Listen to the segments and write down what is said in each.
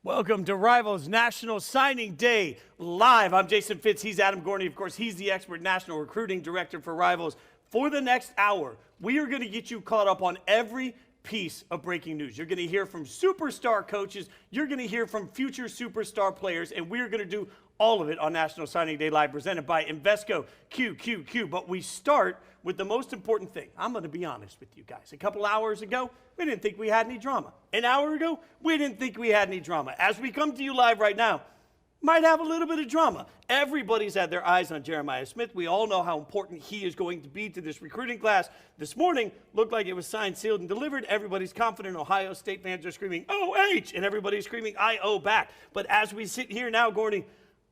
Welcome to Rivals National Signing Day live. I'm Jason Fitz. He's Adam Gorney. Of course, he's the expert national recruiting director for Rivals. For the next hour, we are going to get you caught up on every piece of breaking news. You're going to hear from superstar coaches. You're going to hear from future superstar players, and we're going to do all of it on National Signing Day Live, presented by Invesco QQQ. But we start with the most important thing. I'm going to be honest with you guys. A couple hours ago, we didn't think we had any drama. An hour ago, we didn't think we had any drama. As we come to you live right now, might have a little bit of drama. Everybody's had their eyes on Jeremiah Smith. We all know how important he is going to be to this recruiting class. This morning, looked like it was signed, sealed, and delivered. Everybody's confident. Ohio State fans are screaming, OH, and everybody's screaming, IO back. But as we sit here now, Gordy,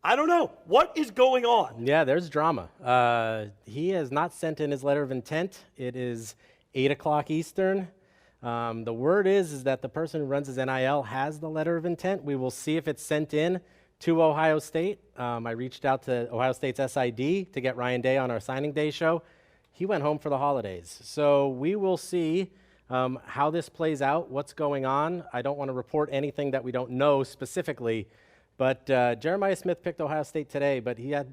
I don't know. What is going on? Yeah, there's drama. He has not sent in his letter of intent. It is 8 o'clock Eastern. The word is that the person who runs his NIL has the letter of intent. We will see if it's sent in to Ohio State. I reached out to Ohio State's SID to get Ryan Day on our signing day show. He went home for the holidays. So we will see how this plays out, what's going on. I don't want to report anything that we don't know specifically. But Jeremiah Smith picked Ohio State today, but he has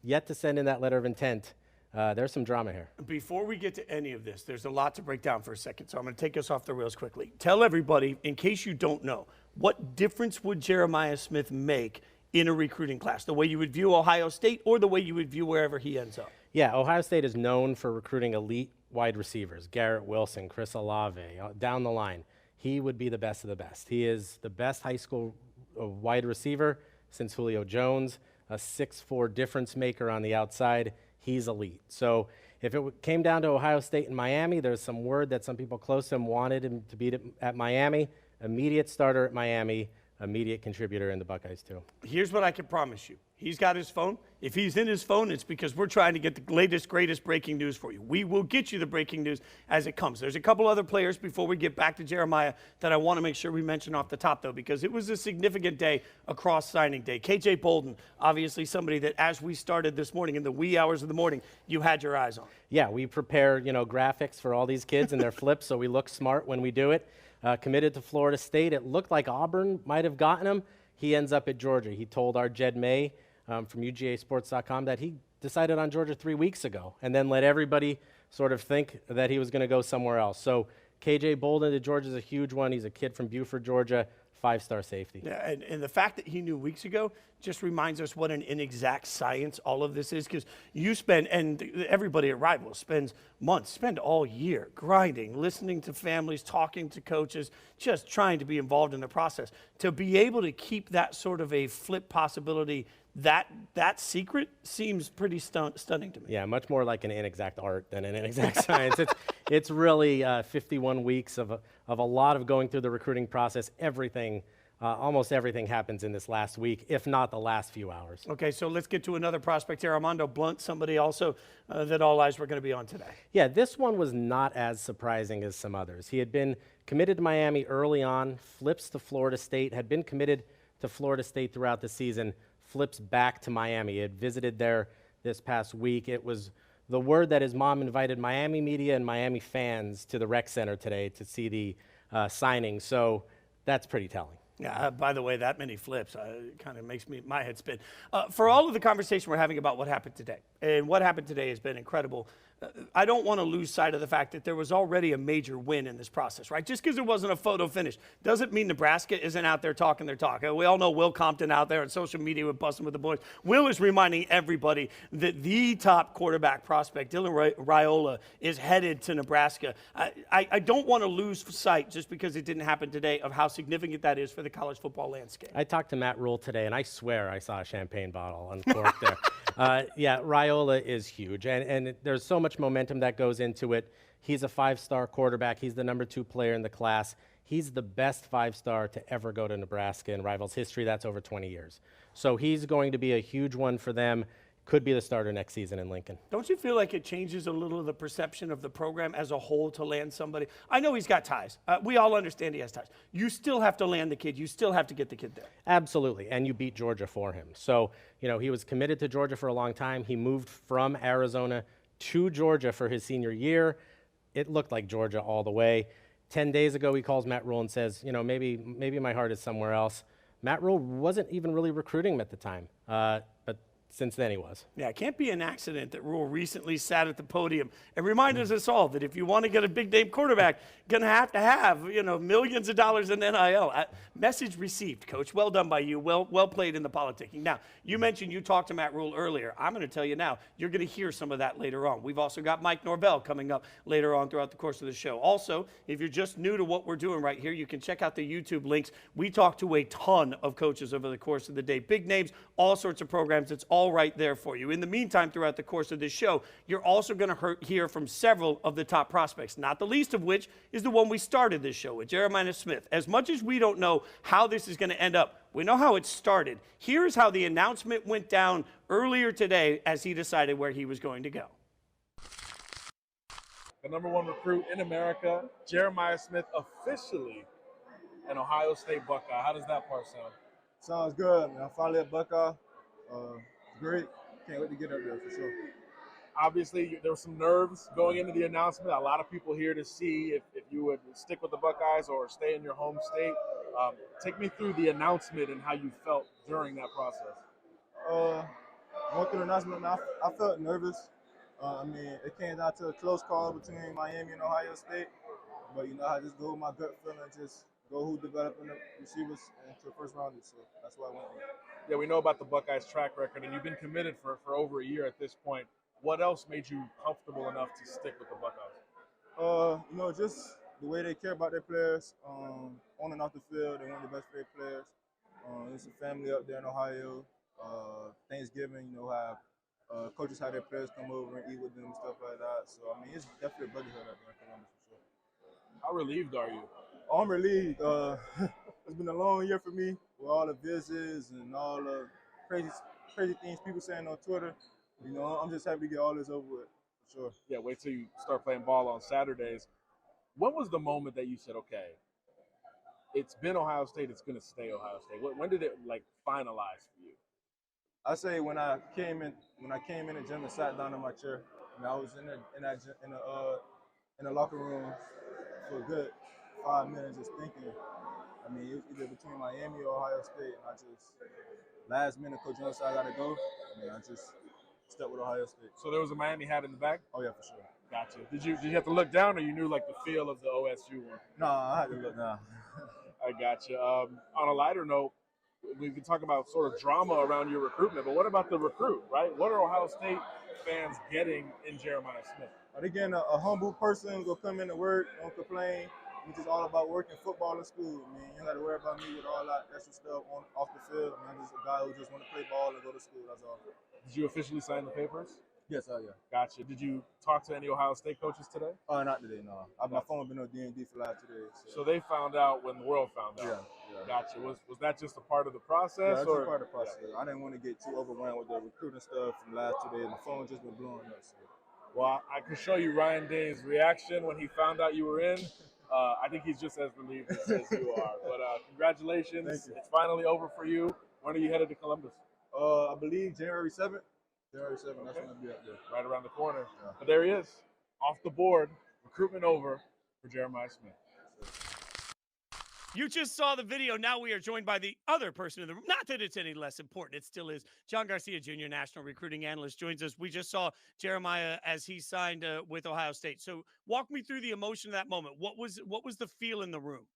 yet to send in that letter of intent. There's some drama here. Before we get to any of this, there's a lot to break down for a second, so I'm going to take us off the rails quickly. Tell everybody, in case you don't know, what difference would Jeremiah Smith make in a recruiting class, the way you would view Ohio State or the way you would view wherever he ends up? Yeah, Ohio State is known for recruiting elite wide receivers, Garrett Wilson, Chris Olave, down the line. He would be the best of the best. He is the best high school wide receiver since Julio Jones, a 6'4" difference maker on the outside. He's elite. So if it came down to Ohio State and Miami, there's some word that some people close to him wanted him to be at Miami. Immediate starter at Miami, immediate contributor in the Buckeyes too. Here's what I can promise you. He's got his phone. If he's in his phone, it's because we're trying to get the latest, greatest breaking news for you. We will get you the breaking news as it comes. There's a couple other players before we get back to Jeremiah that I want to make sure we mention off the top, though, because it was a significant day across signing day. KJ Bolden, obviously somebody that as we started this morning in the wee hours of the morning, you had your eyes on. Yeah, we prepare, graphics for all these kids and their flips, so we look smart when we do it. Committed to Florida State. It looked like Auburn might have gotten him. He ends up at Georgia. He told our Jed May from UGAsports.com that he decided on Georgia 3 weeks ago and then let everybody sort of think that he was going to go somewhere else. So KJ Bolden to Georgia is a huge one. He's a kid from Buford, Georgia, 5-star safety. Yeah, and the fact that he knew weeks ago just reminds us what an inexact science all of this is, because you spend, and everybody at Rivals spend all year grinding, listening to families, talking to coaches, just trying to be involved in the process. To be able to keep that sort of a flip possibility, that secret seems pretty stunning to me. Yeah, much more like an inexact art than an inexact science. It's really 51 weeks of a lot of going through the recruiting process. Almost everything happens in this last week, if not the last few hours. Okay, so let's get to another prospect here. Armando Blunt, somebody also that all eyes were going to be on today. Yeah, this one was not as surprising as some others. He had been committed to Miami early on, flips to Florida State, had been committed to Florida State throughout the season, flips back to Miami. He had visited there this past week. It was the word that his mom invited Miami media and Miami fans to the rec center today to see the signing. So that's pretty telling. Yeah, by the way, that many flips kind of makes my head spin. For all of the conversation we're having about what happened today, and what happened today has been incredible, I don't want to lose sight of the fact that there was already a major win in this process, right? Just because it wasn't a photo finish doesn't mean Nebraska isn't out there talking their talk. We all know Will Compton out there on social media with Busting with the Boys. Will is reminding everybody that the top quarterback prospect, Dylan Rhule, is headed to Nebraska. I don't want to lose sight, just because it didn't happen today, of how significant that is for the college football landscape. I talked to Matt Rhule today, and I swear I saw a champagne bottle uncorked there. Yeah, Rhule is huge, and there's so much momentum that goes into it. He's a 5-star quarterback. He's the number 2 player in the class. He's the best 5-star to ever go to Nebraska in Rivals history. That's over 20 years. So he's going to be a huge one for them. Could be the starter next season in Lincoln. Don't you feel like it changes a little of the perception of the program as a whole to land somebody? I know he's got ties. We all understand he has ties. You still have to land the kid. You still have to get the kid there. Absolutely, and you beat Georgia for him. So, he was committed to Georgia for a long time. He moved from Arizona to Georgia for his senior year. It looked like Georgia all the way. 10 days ago, he calls Matt Rhule and says, maybe my heart is somewhere else. Matt Rhule wasn't even really recruiting him at the time, but since then he was. Yeah, it can't be an accident that Rhule recently sat at the podium and reminded us all that if you want to get a big-name quarterback, going to have, millions of dollars in NIL. Message received, Coach. Well done by you. Well played in the politicking. Now, you mentioned you talked to Matt Rhule earlier. I'm going to tell you now, you're going to hear some of that later on. We've also got Mike Norvell coming up later on throughout the course of the show. Also, if you're just new to what we're doing right here, you can check out the YouTube links. We talk to a ton of coaches over the course of the day. Big names, all sorts of programs. It's all right there for you. In the meantime, throughout the course of this show, you're also going to hear from several of the top prospects, not the least of which is the one we started this show with, Jeremiah Smith. As much as we don't know how this is going to end up, we know how it started. Here's how the announcement went down earlier today as he decided where he was going to go. The #1 recruit in America, Jeremiah Smith, officially an Ohio State Buckeye. How does that part sound? Sounds good, man. I'm finally a Buckeye. Great. Can't wait to get up there for sure. Obviously, there were some nerves going into the announcement. A lot of people here to see if you would stick with the Buckeyes or stay in your home state. Take me through the announcement and how you felt during that process. Going through the announcement, I felt nervous. It came down to a close call between Miami and Ohio State. But, I just go with my gut feeling, just go who developing the receivers into the first round. So that's why I went with it. Yeah, we know about the Buckeyes' track record, and you've been committed for over a year at this point. What else made you comfortable enough to stick with the Buckeyes? Just the way they care about their players, on and off the field. They're one of the best paid players. It's a family up there in Ohio. Thanksgiving, have coaches have their players come over and eat with them and stuff like that. So, it's definitely a brotherhood up there in Columbus for sure. How relieved are you? I'm relieved. It's been a long year for me with all the visits and all the crazy things people saying on Twitter. I'm just happy to get all this over with, for sure. Yeah, wait till you start playing ball on Saturdays. When was the moment that you said, okay, it's been Ohio State, it's going to stay Ohio State? When did it finalize for you? I say when I came in the gym and sat down in my chair. I was in the locker room for a good 5 minutes just thinking. It was either between Miami or Ohio State, and I just last minute Coach Jones said I gotta go. I just stuck with Ohio State. So there was a Miami hat in the back? Oh yeah, for sure. Gotcha. Did you have to look down, or you knew the feel of the OSU one? No, I had to look down. I gotcha. On a lighter note, we can talk about sort of drama around your recruitment, but what about the recruit, right? What are Ohio State fans getting in Jeremiah Smith? Are they getting a humble person who's gonna come in to work, don't complain? It's just all about working football in school. You don't got to worry about me with all that extra stuff off the field. I'm just a guy who just want to play ball and go to school. That's all. Did you officially sign the papers? Yes, yeah. Gotcha. Did you talk to any Ohio State coaches today? Not today, no. My phone been on D&D for the last 2 days. So they found out when the world found out? Yeah. Gotcha. Was that just a part of the process? Yeah, that's a part of the process. I didn't want to get too overwhelmed with the recruiting stuff from the last 2 days. My phone just been blowing up. So. Well, I can show you Ryan Day's reaction when he found out you were in. I think he's just as relieved as you are. But congratulations. Thank you. It's finally over for you. When are you headed to Columbus? I believe January 7th. January 7th, that's when I'll be up there. Right around the corner. Yeah. But there he is, off the board. Recruitment over for Jeremiah Smith. You just saw the video. Now we are joined by the other person in the room. Not that it's any less important. It still is. John Garcia Jr., national recruiting analyst, joins us. We just saw Jeremiah as he signed with Ohio State. So walk me through the emotion of that moment. What was the feel in the room?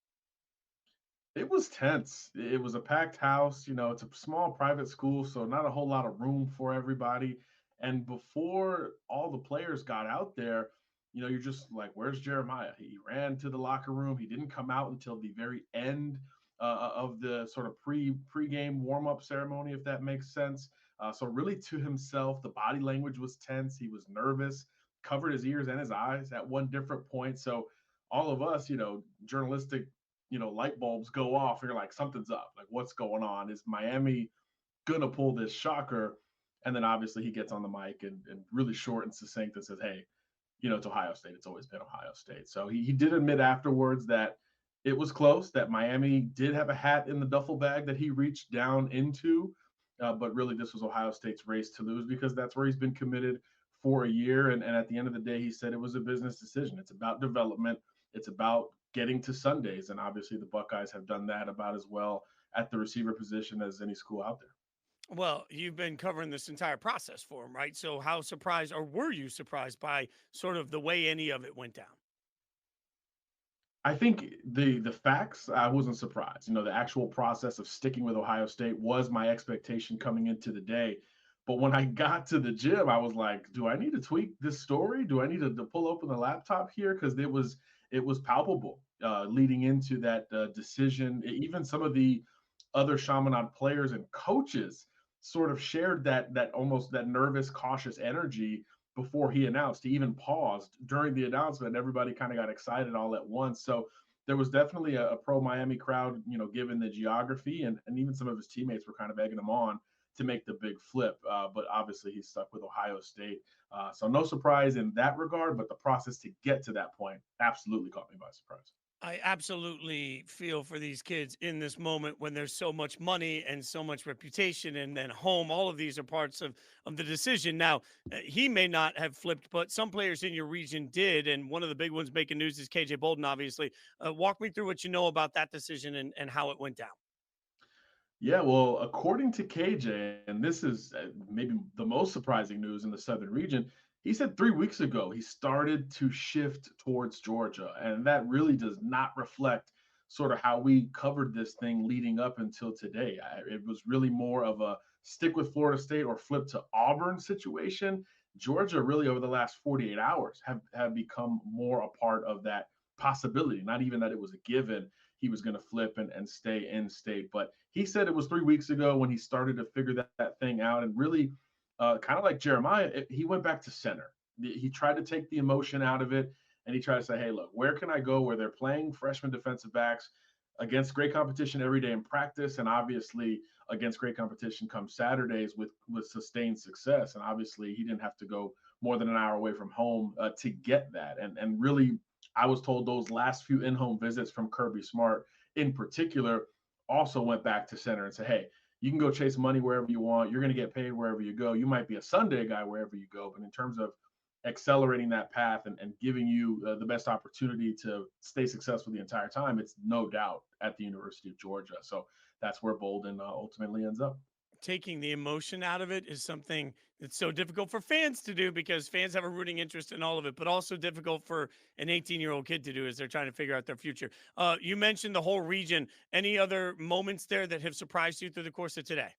It was tense. It was a packed house. It's a small private school, so not a whole lot of room for everybody. And before all the players got out there, you're just like, where's Jeremiah? He ran to the locker room. He didn't come out until the very end of the sort of pre-game warm-up ceremony, if that makes sense. So really to himself, the body language was tense. He was nervous, covered his ears and his eyes at one different point. So all of us, journalistic, light bulbs go off. And you're like, something's up. Like, what's going on? Is Miami going to pull this shocker? And then obviously he gets on the mic and really short and succinct and says, hey, it's Ohio State. It's always been Ohio State. So he did admit afterwards that it was close, that Miami did have a hat in the duffel bag that he reached down into. But really, this was Ohio State's race to lose because that's where he's been committed for a year. And at the end of the day, he said it was a business decision. It's about development. It's about getting to Sundays. And obviously, the Buckeyes have done that about as well at the receiver position as any school out there. Well, you've been covering this entire process for him, right? So how surprised, or were you surprised by sort of the way any of it went down? I think the facts, I wasn't surprised. The actual process of sticking with Ohio State was my expectation coming into the day. But when I got to the gym, I was like, do I need to tweak this story? Do I need to pull open the laptop here? Because it was palpable leading into that decision. Even some of the other Chaminade players and coaches sort of shared that almost that nervous, cautious energy before he announced. He even paused during the announcement, and everybody kind of got excited all at once. So there was definitely a pro Miami crowd, given the geography, and even some of his teammates were kind of egging him on to make the big flip. But obviously, he's stuck with Ohio State. So no surprise in that regard, but the process to get to that point absolutely caught me by surprise. I absolutely feel for these kids in this moment when there's so much money and so much reputation and then home. All of these are parts of the decision. Now, he may not have flipped, but some players in your region did. And one of the big ones making news is KJ Bolden, obviously. Walk me through what you know about that decision and how it went down. Yeah, well, according to KJ, and this is maybe the most surprising news in the Southern region, he said 3 weeks ago he started to shift towards Georgia. And that really does not reflect sort of how we covered this thing leading up until today. It was really more of a stick with Florida State or flip to Auburn situation. Georgia, really, over the last 48 hours, have become more a part of that possibility, not even that it was a given he was going to flip and stay in state. But he said it was 3 weeks ago when he started to figure that thing out. And really, kind of like Jeremiah, he went back to center. He tried to take the emotion out of it, and he tried to say, hey, look, where can I go where they're playing freshman defensive backs against great competition every day in practice, and obviously against great competition come Saturdays with sustained success. And obviously he didn't have to go more than an hour away from home to get that. And really, I was told those last few in-home visits from Kirby Smart in particular also went back to center and said, hey, you can go chase money wherever you want. You're going to get paid wherever you go. You might be a Sunday guy wherever you go. But in terms of accelerating that path and giving you the best opportunity to stay successful the entire time, it's no doubt at the University of Georgia. So that's where Bolden ultimately ends up. Taking the emotion out of it is something that's so difficult for fans to do because fans have a rooting interest in all of it, but also difficult for an 18-year-old kid to do as they're trying to figure out their future. You mentioned the whole region. Any other moments there that have surprised you through the course of today?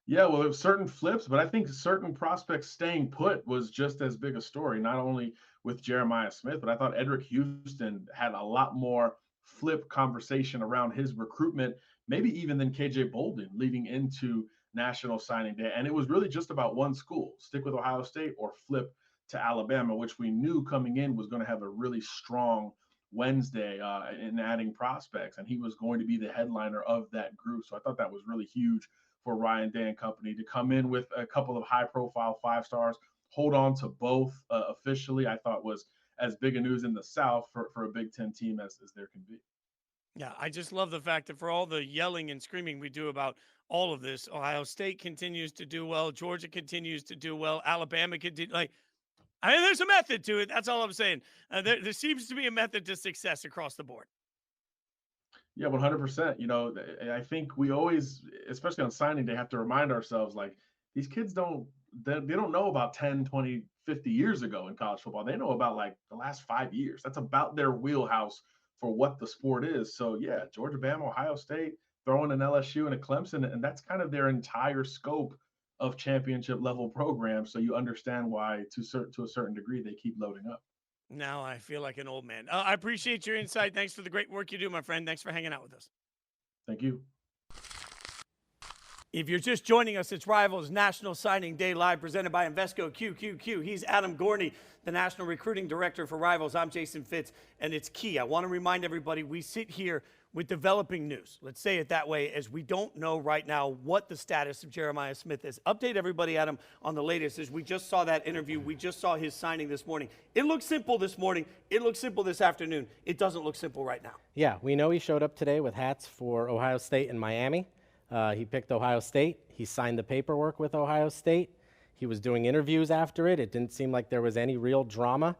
Yeah, well, there's certain flips, but I think certain prospects staying put was just as big a story, not only with Jeremiah Smith, but I thought Edric Houston had a lot more flip conversation around his recruitment, maybe even than KJ Bolden leading into National Signing Day. And it was really just about one school, stick with Ohio State or flip to Alabama, which we knew coming in was going to have a really strong Wednesday in adding prospects. And he was going to be the headliner of that group. So I thought that was really huge for Ryan Day and company to come in with a couple of high-profile 5 stars, hold on to both officially. I thought was as big a news in the South for a Big Ten team as there can be. Yeah, I just love the fact that for all the yelling and screaming we do about all of this, Ohio State continues to do well, Georgia continues to do well, Alabama continues. There's a method to it. That's all I'm saying. There seems to be a method to success across the board. Yeah, 100%. I think we always, especially on signing day, have to remind ourselves like these kids they don't know about 10, 20, 50 years ago in college football. They know about like the last 5 years. That's about their wheelhouse for what the sport is. So yeah, Georgia, Bama, Ohio State, throwing an LSU and a Clemson, and that's kind of their entire scope of championship level programs. So you understand why to a certain degree they keep loading up. Now I feel like an old man. I appreciate your insight. Thanks for the great work you do, my friend. Thanks for hanging out with us. Thank you. If you're just joining us, it's Rivals National Signing Day Live presented by Invesco QQQ. He's Adam Gorney, the National Recruiting Director for Rivals. I'm Jason Fitz, and it's key. I want to remind everybody we sit here with developing news. Let's say it that way, as we don't know right now what the status of Jeremiah Smith is. Update everybody, Adam, on the latest, as we just saw that interview. We just saw his signing this morning. It looked simple this morning. It looked simple this afternoon. It doesn't look simple right now. Yeah, we know he showed up today with hats for Ohio State and Miami. He picked Ohio State. He signed the paperwork with Ohio State. He was doing interviews after it. It didn't seem like there was any real drama.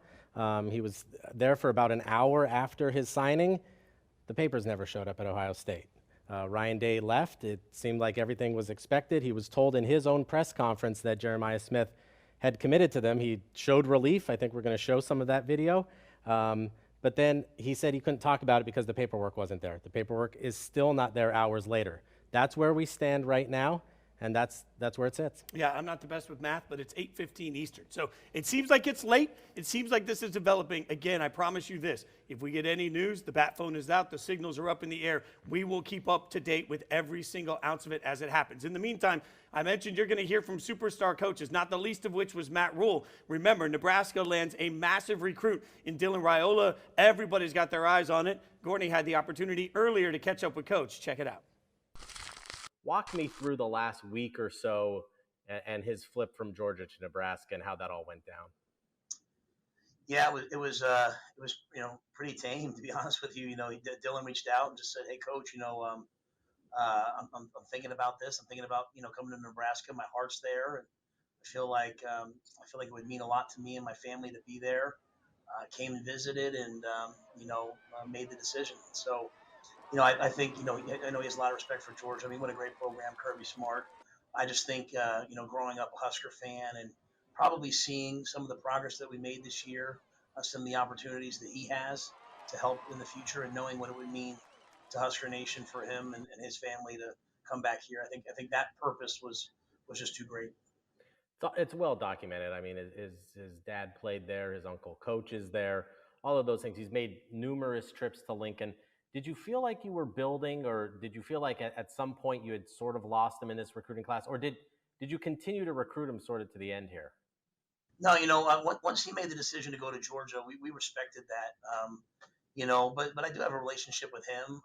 He was there for about an hour after his signing. The papers never showed up at Ohio State. Ryan Day left. It seemed like everything was expected. He was told in his own press conference that Jeremiah Smith had committed to them. He showed relief. I think we're going to show some of that video. But then he said he couldn't talk about it because the paperwork wasn't there. The paperwork is still not there hours later. That's where we stand right now, and that's where it sits. Yeah, I'm not the best with math, but it's 8:15 Eastern. So it seems like it's late. It seems like this is developing. Again, I promise you this. If we get any news, the bat phone is out, the signals are up in the air. We will keep up to date with every single ounce of it as it happens. In the meantime, I mentioned you're going to hear from superstar coaches, not the least of which was Matt Rhule. Remember, Nebraska lands a massive recruit in Dylan Raiola. Everybody's got their eyes on it. Gorney had the opportunity earlier to catch up with Coach. Check it out. Walk me through the last week or so and his flip from Georgia to Nebraska and how that all went down. Yeah, it was pretty tame, to be honest with you. Dylan reached out and just said, "Hey, Coach, I'm thinking about this. I'm thinking about coming to Nebraska. My heart's there, and I feel like it would mean a lot to me and my family to be there." Came and visited, and made the decision. So. I think, I know he has a lot of respect for Georgia. I mean, what a great program, Kirby Smart. I just think, growing up a Husker fan and probably seeing some of the progress that we made this year, some of the opportunities that he has to help in the future, and knowing what it would mean to Husker Nation for him and his family to come back here. I think that purpose was just too great. So it's well documented. I mean, his dad played there, his uncle coaches there, all of those things. He's made numerous trips to Lincoln. Did you feel like you were building, or did you feel like at some point you had sort of lost him in this recruiting class, or did you continue to recruit him sort of to the end here? No, once he made the decision to go to Georgia, we respected that. But I do have a relationship with him.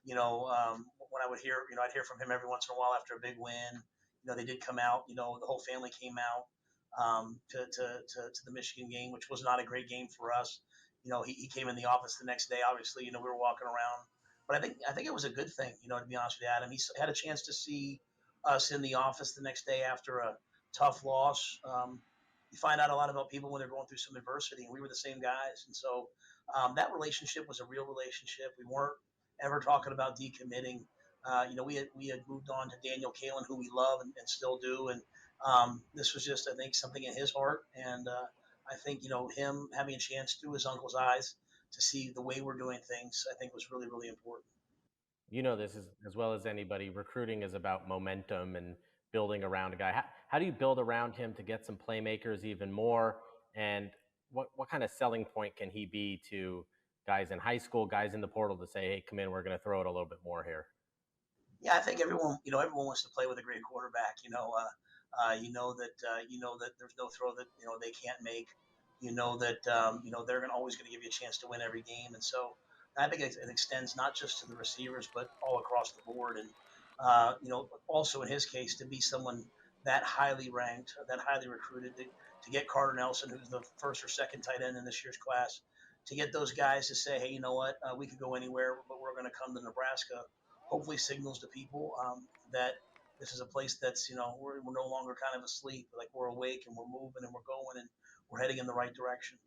When I would hear, I'd hear from him every once in a while after a big win. They did come out. The whole family came out to the Michigan game, which was not a great game for us. He came in the office the next day. Obviously, we were walking around, but I think it was a good thing. To be honest with you, Adam, he had a chance to see us in the office the next day after a tough loss. You find out a lot about people when they're going through some adversity, and we were the same guys. And so that relationship was a real relationship. We weren't ever talking about decommitting. We had moved on to Daniel Kalen, who we love and still do, and this was just, I think, something in his heart. And I think, him having a chance through his uncle's eyes to see the way we're doing things, I think was really, really important. This is as well as anybody. Recruiting is about momentum and building around a guy. How do you build around him to get some playmakers even more? And what kind of selling point can he be to guys in high school, guys in the portal to say, "Hey, come in, we're going to throw it a little bit more here"? Yeah, I think everyone wants to play with a great quarterback. That there's no throw that they can't make. They're always going to give you a chance to win every game, and so I think it extends not just to the receivers but all across the board. And also in his case, to be someone that highly ranked, that highly recruited, to get Carter Nelson, who's the first or second tight end in this year's class, to get those guys to say, "Hey, you know what? We could go anywhere, but we're going to come to Nebraska." Hopefully signals to people that this is a place that's, we're no longer kind of asleep, like we're awake and we're moving and we're going and we're heading in the right direction.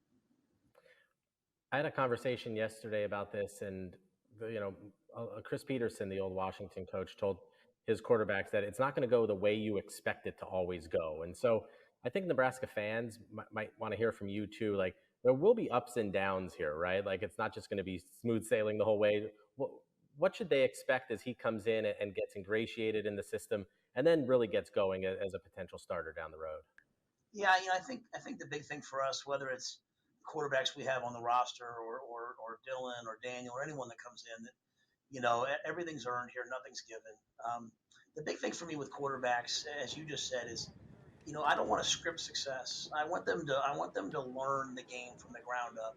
I had a conversation yesterday about this, and Chris Peterson, the old Washington coach, told his quarterbacks that it's not going to go the way you expect it to always go. And so I think Nebraska fans might want to hear from you too. Like, there will be ups and downs here, right? Like, it's not just going to be smooth sailing the whole way. What should they expect as he comes in and gets ingratiated in the system and then really gets going as a potential starter down the road? Yeah, I think the big thing for us, whether it's quarterbacks we have on the roster or Dylan or Daniel or anyone that comes in, that everything's earned here, nothing's given. The big thing for me with quarterbacks, as you just said, is I don't want to script success. I want them to learn the game from the ground up.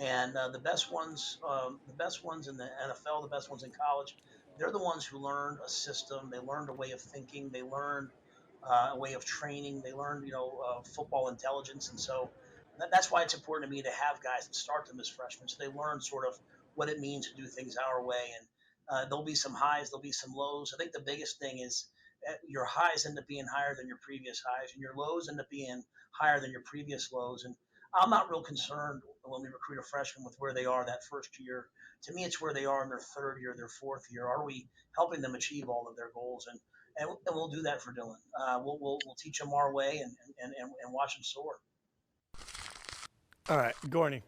And the best ones in the NFL, the best ones in college, they're the ones who learned a system. They learned a way of thinking. They learned a way of training. They learned, football intelligence. And so that's why it's important to me to have guys that start them as freshmen, so they learn sort of what it means to do things our way. And there'll be some highs, there'll be some lows. I think the biggest thing is your highs end up being higher than your previous highs, and your lows end up being higher than your previous lows. And I'm not real concerned when we recruit a freshman with where they are that first year. To me, it's where they are in their third year, their fourth year. Are we helping them achieve all of their goals? And we'll do that for Dylan. We'll teach them our way and watch them soar. All right, Gorney,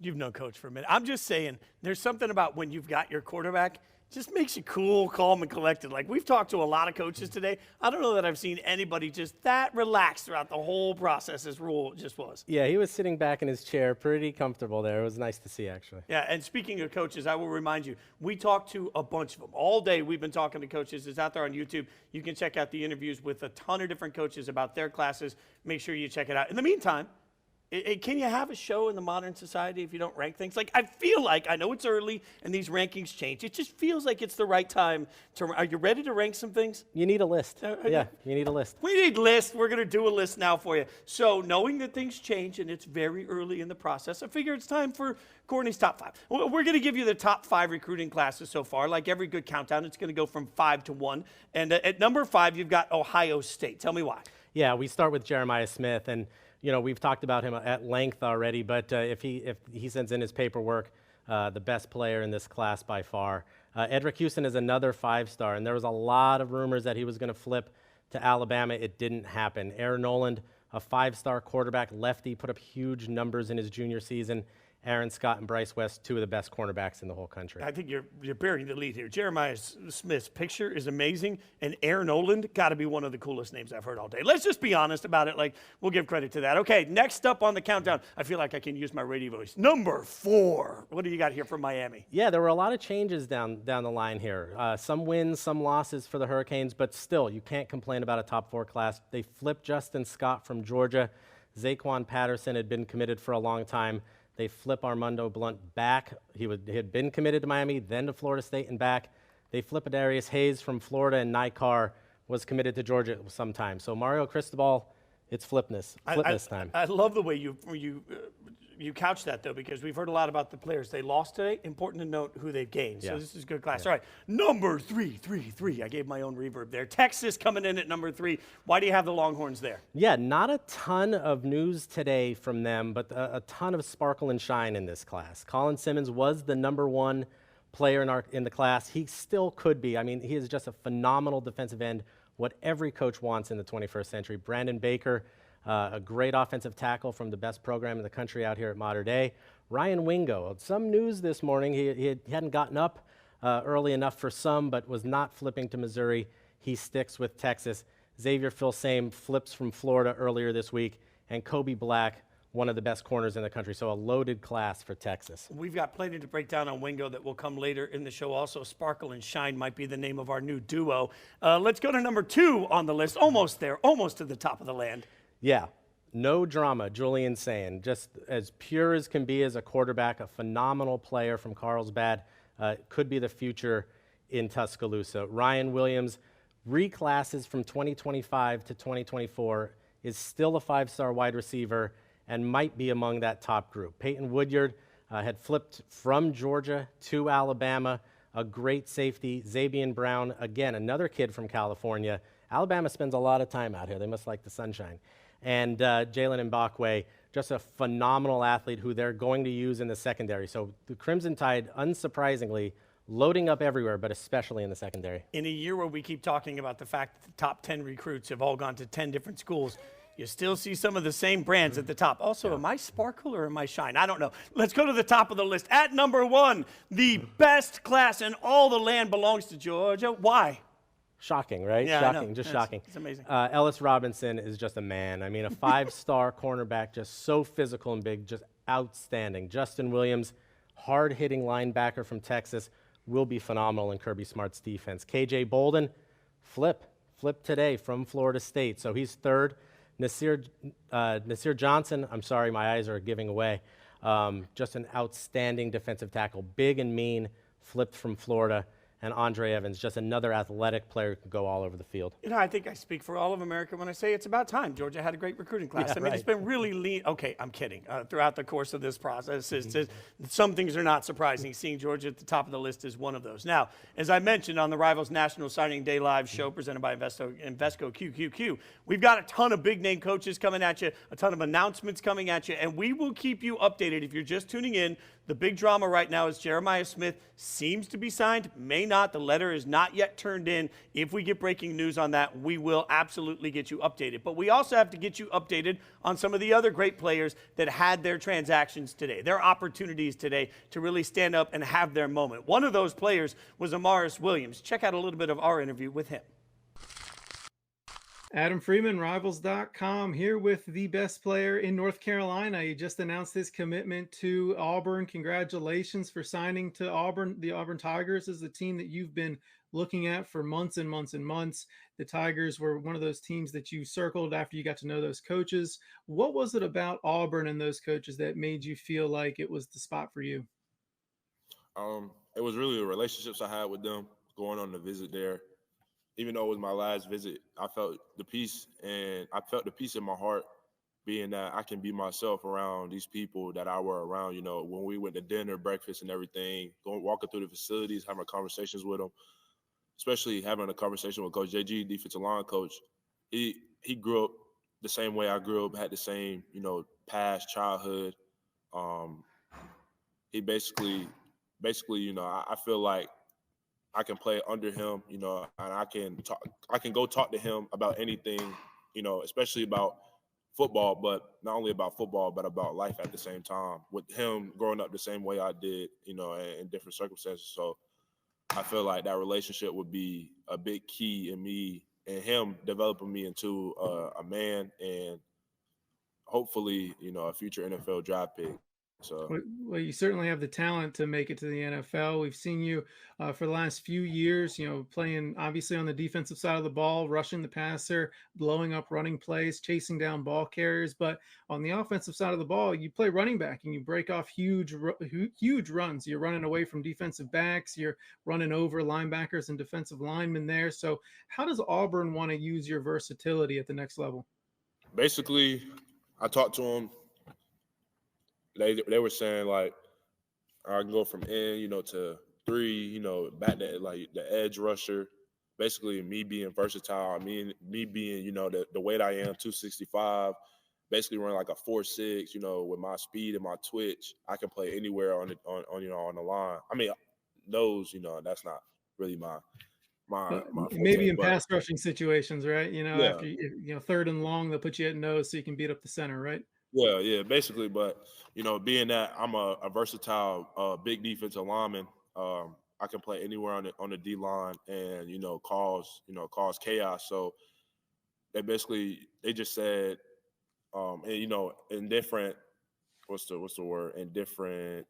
you've known Coach for a minute. I'm just saying, there's something about when you've got your quarterback, just makes you cool, calm, and collected. Like, we've talked to a lot of coaches today. I don't know that I've seen anybody just that relaxed throughout the whole process as Rhule just was. Yeah, he was sitting back in his chair pretty comfortable there. It was nice to see, actually. Yeah, and speaking of coaches, I will remind you, we talked to a bunch of them. All day we've been talking to coaches. It's out there on YouTube. You can check out the interviews with a ton of different coaches about their classes. Make sure you check it out. In the meantime, can you have a show in the modern society if you don't rank things? Like, I feel like, I know it's early and these rankings change. It just feels like it's the right time to, are you ready to rank some things? You need a list. Yeah, you need a list. We need lists. We're going to do a list now for you. So knowing that things change and it's very early in the process, I figure it's time for Courtney's top 5. We're going to give you the top 5 recruiting classes so far. Like every good countdown, it's going to go from 5 to 1. And at number 5, you've got Ohio State. Tell me why. Yeah, we start with Jeremiah Smith, and you know, we've talked about him at length already, but if he sends in his paperwork, the best player in this class by far. Edric Houston is another 5-star, and there was a lot of rumors that he was going to flip to Alabama. It didn't happen. Aaron Noland, a 5-star quarterback, lefty, put up huge numbers in his junior season. Aaron Scott and Bryce West, 2 of the best cornerbacks in the whole country. I think you're burying the lead here. Jeremiah Smith's picture is amazing, and Aaron Noland got to be one of the coolest names I've heard all day. Let's just be honest about it. Like, we'll give credit to that. Okay, next up on the countdown, I feel like I can use my radio voice. Number 4. What do you got here from Miami? Yeah, there were a lot of changes down the line here. Some wins, some losses for the Hurricanes, but still, you can't complain about a top 4 class. They flipped Justin Scott from Georgia. Zaquan Patterson had been committed for a long time. They flip Armando Blunt back. He had been committed to Miami, then to Florida State and back. They flip Adarius Hayes from Florida, and Nikar was committed to Georgia sometime. So Mario Cristobal, it's flip this time. I love the way you couch that, though, because we've heard a lot about the players they lost today. Important to note who they've gained. Yeah. So this is a good class. Yeah. All right, number 3. I gave my own reverb there. Texas coming in at number 3. Why do you have the Longhorns there? Yeah, not a ton of news today from them, but a ton of sparkle and shine in this class. Colin Simmons was the number 1 player in the class. He still could be. I mean, he is just a phenomenal defensive end, what every coach wants in the 21st century. Brandon Baker, a great offensive tackle from the best program in the country out here at Mater Dei. Ryan Wingo, some news this morning. He hadn't gotten up early enough for some, but was not flipping to Missouri. He sticks with Texas. Xavier Filsame flips from Florida earlier this week. And Kobe Black, one of the best corners in the country. So a loaded class for Texas. We've got plenty to break down on Wingo that will come later in the show. Also, Sparkle and Shine might be the name of our new duo. Let's go to number 2 on the list. Almost there, almost to the top of the land. Yeah, no drama, Julian Sayin. Just as pure as can be as a quarterback, a phenomenal player from Carlsbad. Could be the future in Tuscaloosa. Ryan Williams reclasses from 2025 to 2024, is still a 5-star wide receiver and might be among that top group. Peyton Woodyard had flipped from Georgia to Alabama, a great safety. Zabian Brown, again, another kid from California. Alabama spends a lot of time out here. They must like the sunshine. And Jalen Mbakwe, just a phenomenal athlete who they're going to use in the secondary. So the Crimson Tide, unsurprisingly, loading up everywhere, but especially in the secondary. In a year where we keep talking about the fact that the top 10 recruits have all gone to 10 different schools, you still see some of the same brands at the top. Also, Am I Sparkle or am I Shine? I don't know. Let's go to the top of the list. At number 1, the best class in all the land belongs to Georgia. Why? Shocking, right? Yeah, shocking, just shocking. It's amazing. Ellis Robinson is just a man. I mean, a 5-star cornerback, just so physical and big, just outstanding. Justin Williams, hard-hitting linebacker from Texas, will be phenomenal in Kirby Smart's defense. KJ Bolden, flip today from Florida State, so he's 3rd. Nasir Johnson, I'm sorry, my eyes are giving away. Just an outstanding defensive tackle, big and mean, flipped from Florida. and Andre Evans, just another athletic player who can go all over the field. You know, I think I speak for all of America when I say it's about time. Georgia had a great recruiting class. Yeah, I mean, it's been really lean. Okay, I'm kidding. Throughout the course of this process, some things are not surprising. Seeing Georgia at the top of the list is one of those. Now, as I mentioned on the Rivals National Signing Day Live show presented by Invesco QQQ, we've got a ton of big-name coaches coming at you, a ton of announcements coming at you, and we will keep you updated. If you're just tuning in, the big drama right now is Jeremiah Smith seems to be signed, may not. The letter is not yet turned in. If we get breaking news on that, we will absolutely get you updated. But we also have to get you updated on some of the other great players that had their transactions today, their opportunities today to really stand up and have their moment. One of those players was Amarus Williams. Check out a little bit of our interview with him. Adam Freeman, Rivals.com, here with the best player in North Carolina. He just announced his commitment to Auburn. Congratulations for signing to Auburn. The Auburn Tigers is the team that you've been looking at for months and months and months. The Tigers were one of those teams that you circled after you got to know those coaches. What was it about Auburn and those coaches that made you feel like it was the spot for you? It was really the relationships I had with them going on the visit there. Even though it was my last visit, I felt the peace, and I felt the peace in my heart, being that I can be myself around these people that I were around. You know, when we went to dinner, breakfast, and everything, walking through the facilities, having conversations with them, especially having a conversation with Coach JG, defensive line coach. He grew up the same way I grew up, had the same, past childhood. He basically, I feel like I can play under him, and I can go talk to him about anything, especially about football, but not only about football, but about life at the same time. With him growing up the same way I did, in different circumstances. So I feel like that relationship would be a big key in me and him developing me into a man and hopefully, a future NFL draft pick. So, well, you certainly have the talent to make it to the NFL. We've seen you for the last few years, playing obviously on the defensive side of the ball, rushing the passer, blowing up running plays, chasing down ball carriers. But on the offensive side of the ball, you play running back and you break off huge runs. You're running away from defensive backs. You're running over linebackers and defensive linemen there. So how does Auburn want to use your versatility at the next level? Basically, I talked to them. They were saying, like, I can go from N, to 3, back to, like, the edge rusher. Basically, me being versatile, me being, the weight I am, 265, basically running like a 4.6, with my speed and my twitch. I can play anywhere on the line. I mean, those, that's not really my maybe in but pass rushing situations, right? Yeah. After third and long, they'll put you at nose so you can beat up the center, right? Yeah, basically. But, being that I'm a versatile big defensive lineman, I can play anywhere on the D line and, cause chaos. So they just said, in different, what's the word? In different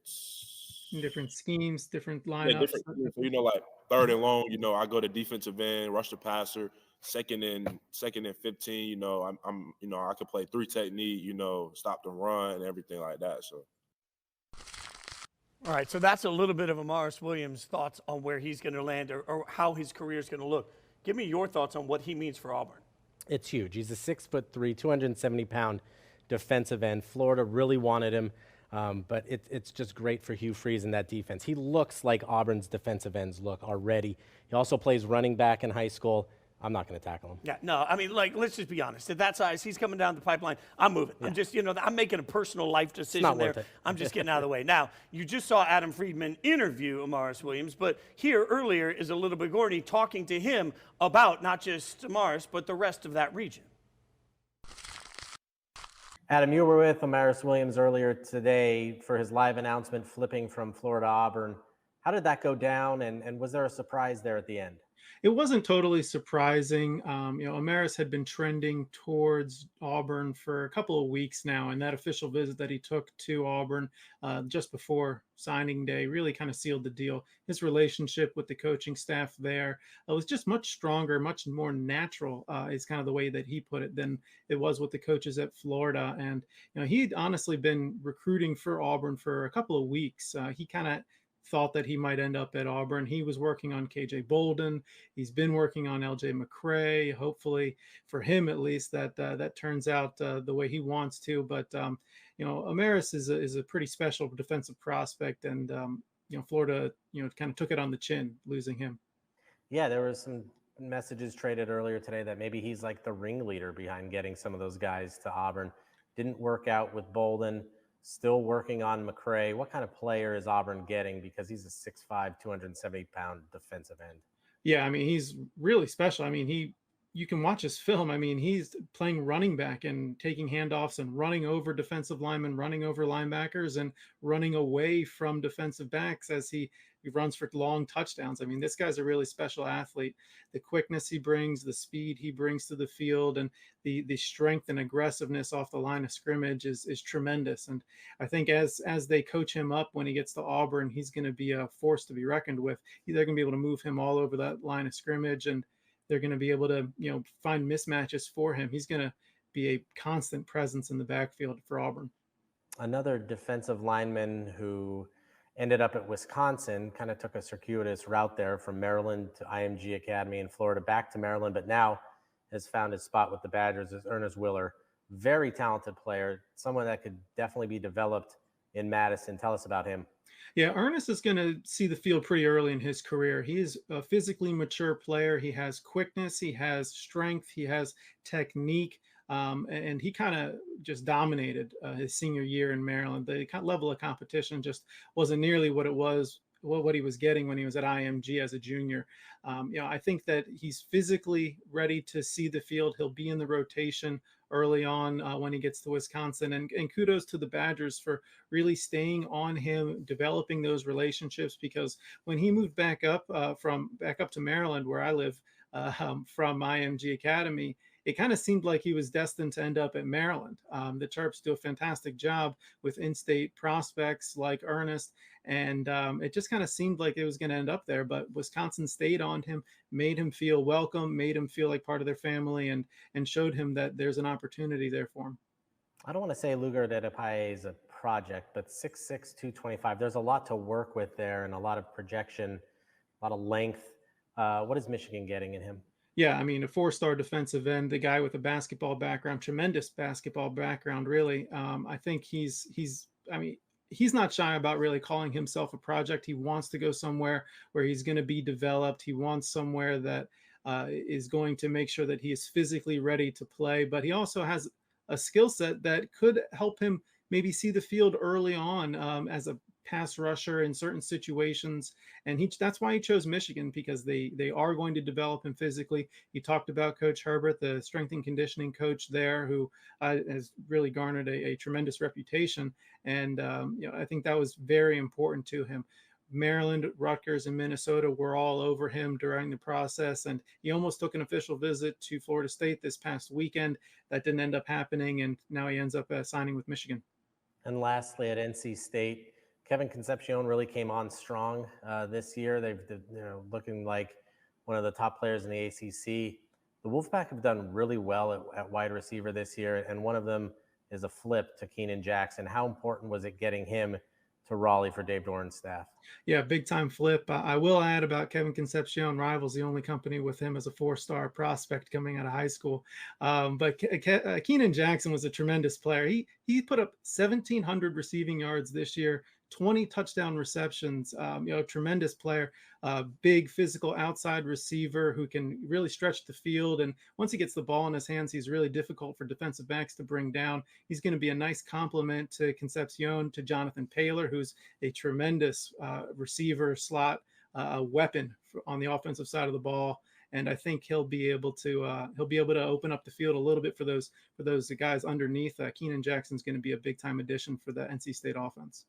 schemes, different lineups. Yeah, different. So, like third and long, I go to defensive end, rush the passer. Second and 15, I'm I can play 3 technique, stop the run and everything like that. So. All right, so that's a little bit of Amarus Williams' thoughts on where he's going to land or how his career is going to look. Give me your thoughts on what he means for Auburn. It's huge. He's a 6'3", 270-pound defensive end. Florida really wanted him, but it's just great for Hugh Freeze in that defense. He looks like Auburn's defensive ends look already. He also plays running back in high school. I'm not going to tackle him. Yeah, no, I mean, let's just be honest. At that size, he's coming down the pipeline. I'm moving. Yeah. I'm just, I'm making a personal life decision there. I'm just getting out of the way. Now, you just saw Adam Friedman interview Amarus Williams, but here earlier is a little Bigorni talking to him about not just Amarus, but the rest of that region. Adam, you were with Amarus Williams earlier today for his live announcement flipping from Florida to Auburn. How did that go down, and was there a surprise there at the end? It wasn't totally surprising. Amarus had been trending towards Auburn for a couple of weeks now, and that official visit that he took to Auburn just before signing day really kind of sealed the deal. His relationship with the coaching staff there was just much stronger, much more natural, is kind of the way that he put it, than it was with the coaches at Florida. And he'd honestly been recruiting for Auburn for a couple of weeks. He kind of thought that he might end up at Auburn. He was working on KJ Bolden. He's been working on LJ McCray. Hopefully, for him at least, that turns out the way he wants to. But Amarus is a pretty special defensive prospect, and Florida kind of took it on the chin losing him. Yeah, there was some messages traded earlier today that maybe he's like the ringleader behind getting some of those guys to Auburn. Didn't work out with Bolden. Still working on McCray. What kind of player is Auburn getting? Because he's a 6'5", 270-pound defensive end. Yeah, I mean, he's really special. I mean, you can watch his film. I mean, he's playing running back and taking handoffs and running over defensive linemen, running over linebackers, and running away from defensive backs as he runs for long touchdowns. I mean, this guy's a really special athlete. The quickness he brings, the speed he brings to the field, and the strength and aggressiveness off the line of scrimmage is tremendous. And I think as they coach him up when he gets to Auburn, he's going to be a force to be reckoned with. They're going to be able to move him all over that line of scrimmage, and they're going to be able to find mismatches for him. He's going to be a constant presence in the backfield for Auburn. Another defensive lineman who ended up at Wisconsin, kind of took a circuitous route there from Maryland to IMG Academy in Florida, back to Maryland, but now has found his spot with the Badgers, is Ernest Willer. Very talented player, someone that could definitely be developed in Madison. Tell us about him. Yeah, Ernest is going to see the field pretty early in his career. He is a physically mature player. He has quickness, he has strength, he has technique. And he kind of just dominated his senior year in Maryland. The level of competition just wasn't nearly what it was, what he was getting when he was at IMG as a junior. I think that he's physically ready to see the field. He'll be in the rotation early on when he gets to Wisconsin. And kudos to the Badgers for really staying on him, developing those relationships, because when he moved back up to Maryland, where I live, from IMG Academy, it kind of seemed like he was destined to end up at Maryland. The Terps do a fantastic job with in-state prospects like Ernest, and it just kind of seemed like it was going to end up there. But Wisconsin stayed on him, made him feel welcome, made him feel like part of their family, and showed him that there's an opportunity there for him. I don't want to say Lugar de Paye is a project, but 6'6", 225. There's a lot to work with there and a lot of projection, a lot of length. What is Michigan getting in him? Yeah, I mean, a four-star defensive end, the guy with a basketball background, tremendous basketball background, really. I think he's not shy about really calling himself a project. He wants to go somewhere where he's going to be developed. He wants somewhere that is going to make sure that he is physically ready to play, but he also has a skill set that could help him maybe see the field early on as a pass rusher in certain situations. And that's why he chose Michigan, because they are going to develop him physically. He talked about Coach Herbert, the strength and conditioning coach there, who has really garnered a tremendous reputation. And I think that was very important to him. Maryland, Rutgers, and Minnesota were all over him during the process, and he almost took an official visit to Florida State this past weekend. That didn't end up happening, and now he ends up signing with Michigan. And lastly, at NC State, Kevin Concepcion really came on strong this year. They've looking like one of the top players in the ACC. The Wolfpack have done really well at wide receiver this year, and one of them is a flip to Keenan Jackson. How important was it getting him to Raleigh for Dave Doran's staff? Yeah, big time flip. I will add about Kevin Concepcion, Rivals, the only company with him as a four-star prospect coming out of high school. But Keenan Jackson was a tremendous player. He put up 1,700 receiving yards this year, 20 touchdown receptions. Tremendous player, big physical outside receiver who can really stretch the field. And once he gets the ball in his hands, he's really difficult for defensive backs to bring down. He's going to be a nice complement to Concepcion, to Jonathan Paylor, who's a tremendous receiver slot, weapon on the offensive side of the ball. And I think he'll be able to open up the field a little bit for those guys underneath. Keenan Jackson's going to be a big time addition for the NC State offense.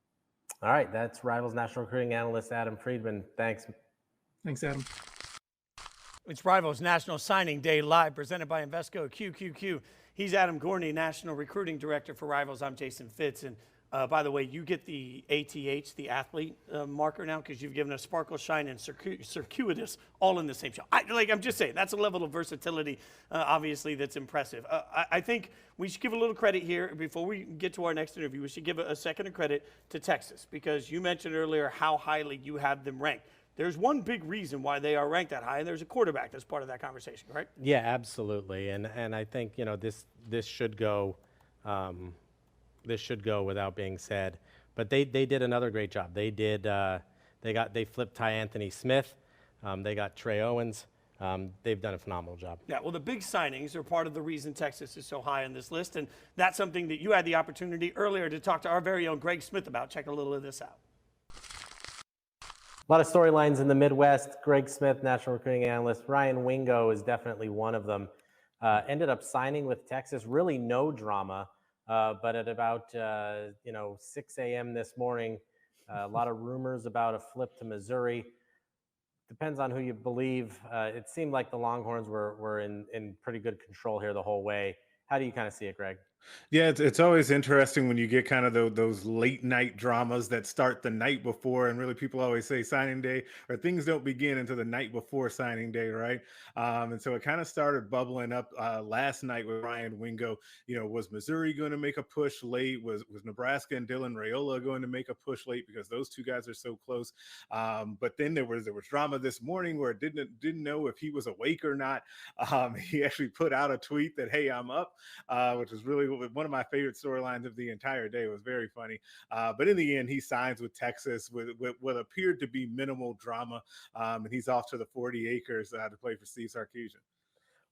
All right, that's Rivals national recruiting analyst Adam Friedman. Thanks. Thanks, Adam. It's Rivals National Signing Day Live, presented by Invesco QQQ. He's Adam Gorney, National Recruiting Director for Rivals. I'm Jason Fitz, and By the way, you get the ATH, the athlete marker now, because you've given us sparkle, shine, and circuitous all in the same show. I'm just saying, that's a level of versatility, obviously, that's impressive. I think we should give a little credit here. Before we get to our next interview, we should give a second of credit to Texas, because you mentioned earlier how highly you have them ranked. There's one big reason why they are ranked that high, and there's a quarterback that's part of that conversation, right? Yeah, absolutely. And I think, this should go without being said. But they did another great job. They flipped Ty Anthony Smith. They got Trey Owens. They've done a phenomenal job. Yeah, well, the big signings are part of the reason Texas is so high on this list, and that's something that you had the opportunity earlier to talk to our very own Greg Smith about. Check a little of this out. A lot of storylines in the Midwest. Greg Smith, national recruiting analyst. Ryan Wingo is definitely one of them. Ended up signing with Texas. Really no drama. But at about 6 a.m. this morning, a lot of rumors about a flip to Missouri. Depends on who you believe. It seemed like the Longhorns were in pretty good control here the whole way. How do you kind of see it, Greg? Yeah, it's always interesting when you get kind of those late night dramas that start the night before, and really people always say signing day or things don't begin until the night before signing day, right? And so it kind of started bubbling up last night with Ryan Wingo. Was Missouri going to make a push late? Was Nebraska and Dylan Raiola going to make a push late because those two guys are so close? But then there was drama this morning where it didn't know if he was awake or not. He actually put out a tweet that, "Hey, I'm up," which was really one of my favorite storylines of the entire day. It was very funny. But in the end, he signs with Texas with what appeared to be minimal drama. And he's off to the 40 acres to play for Steve Sarkisian.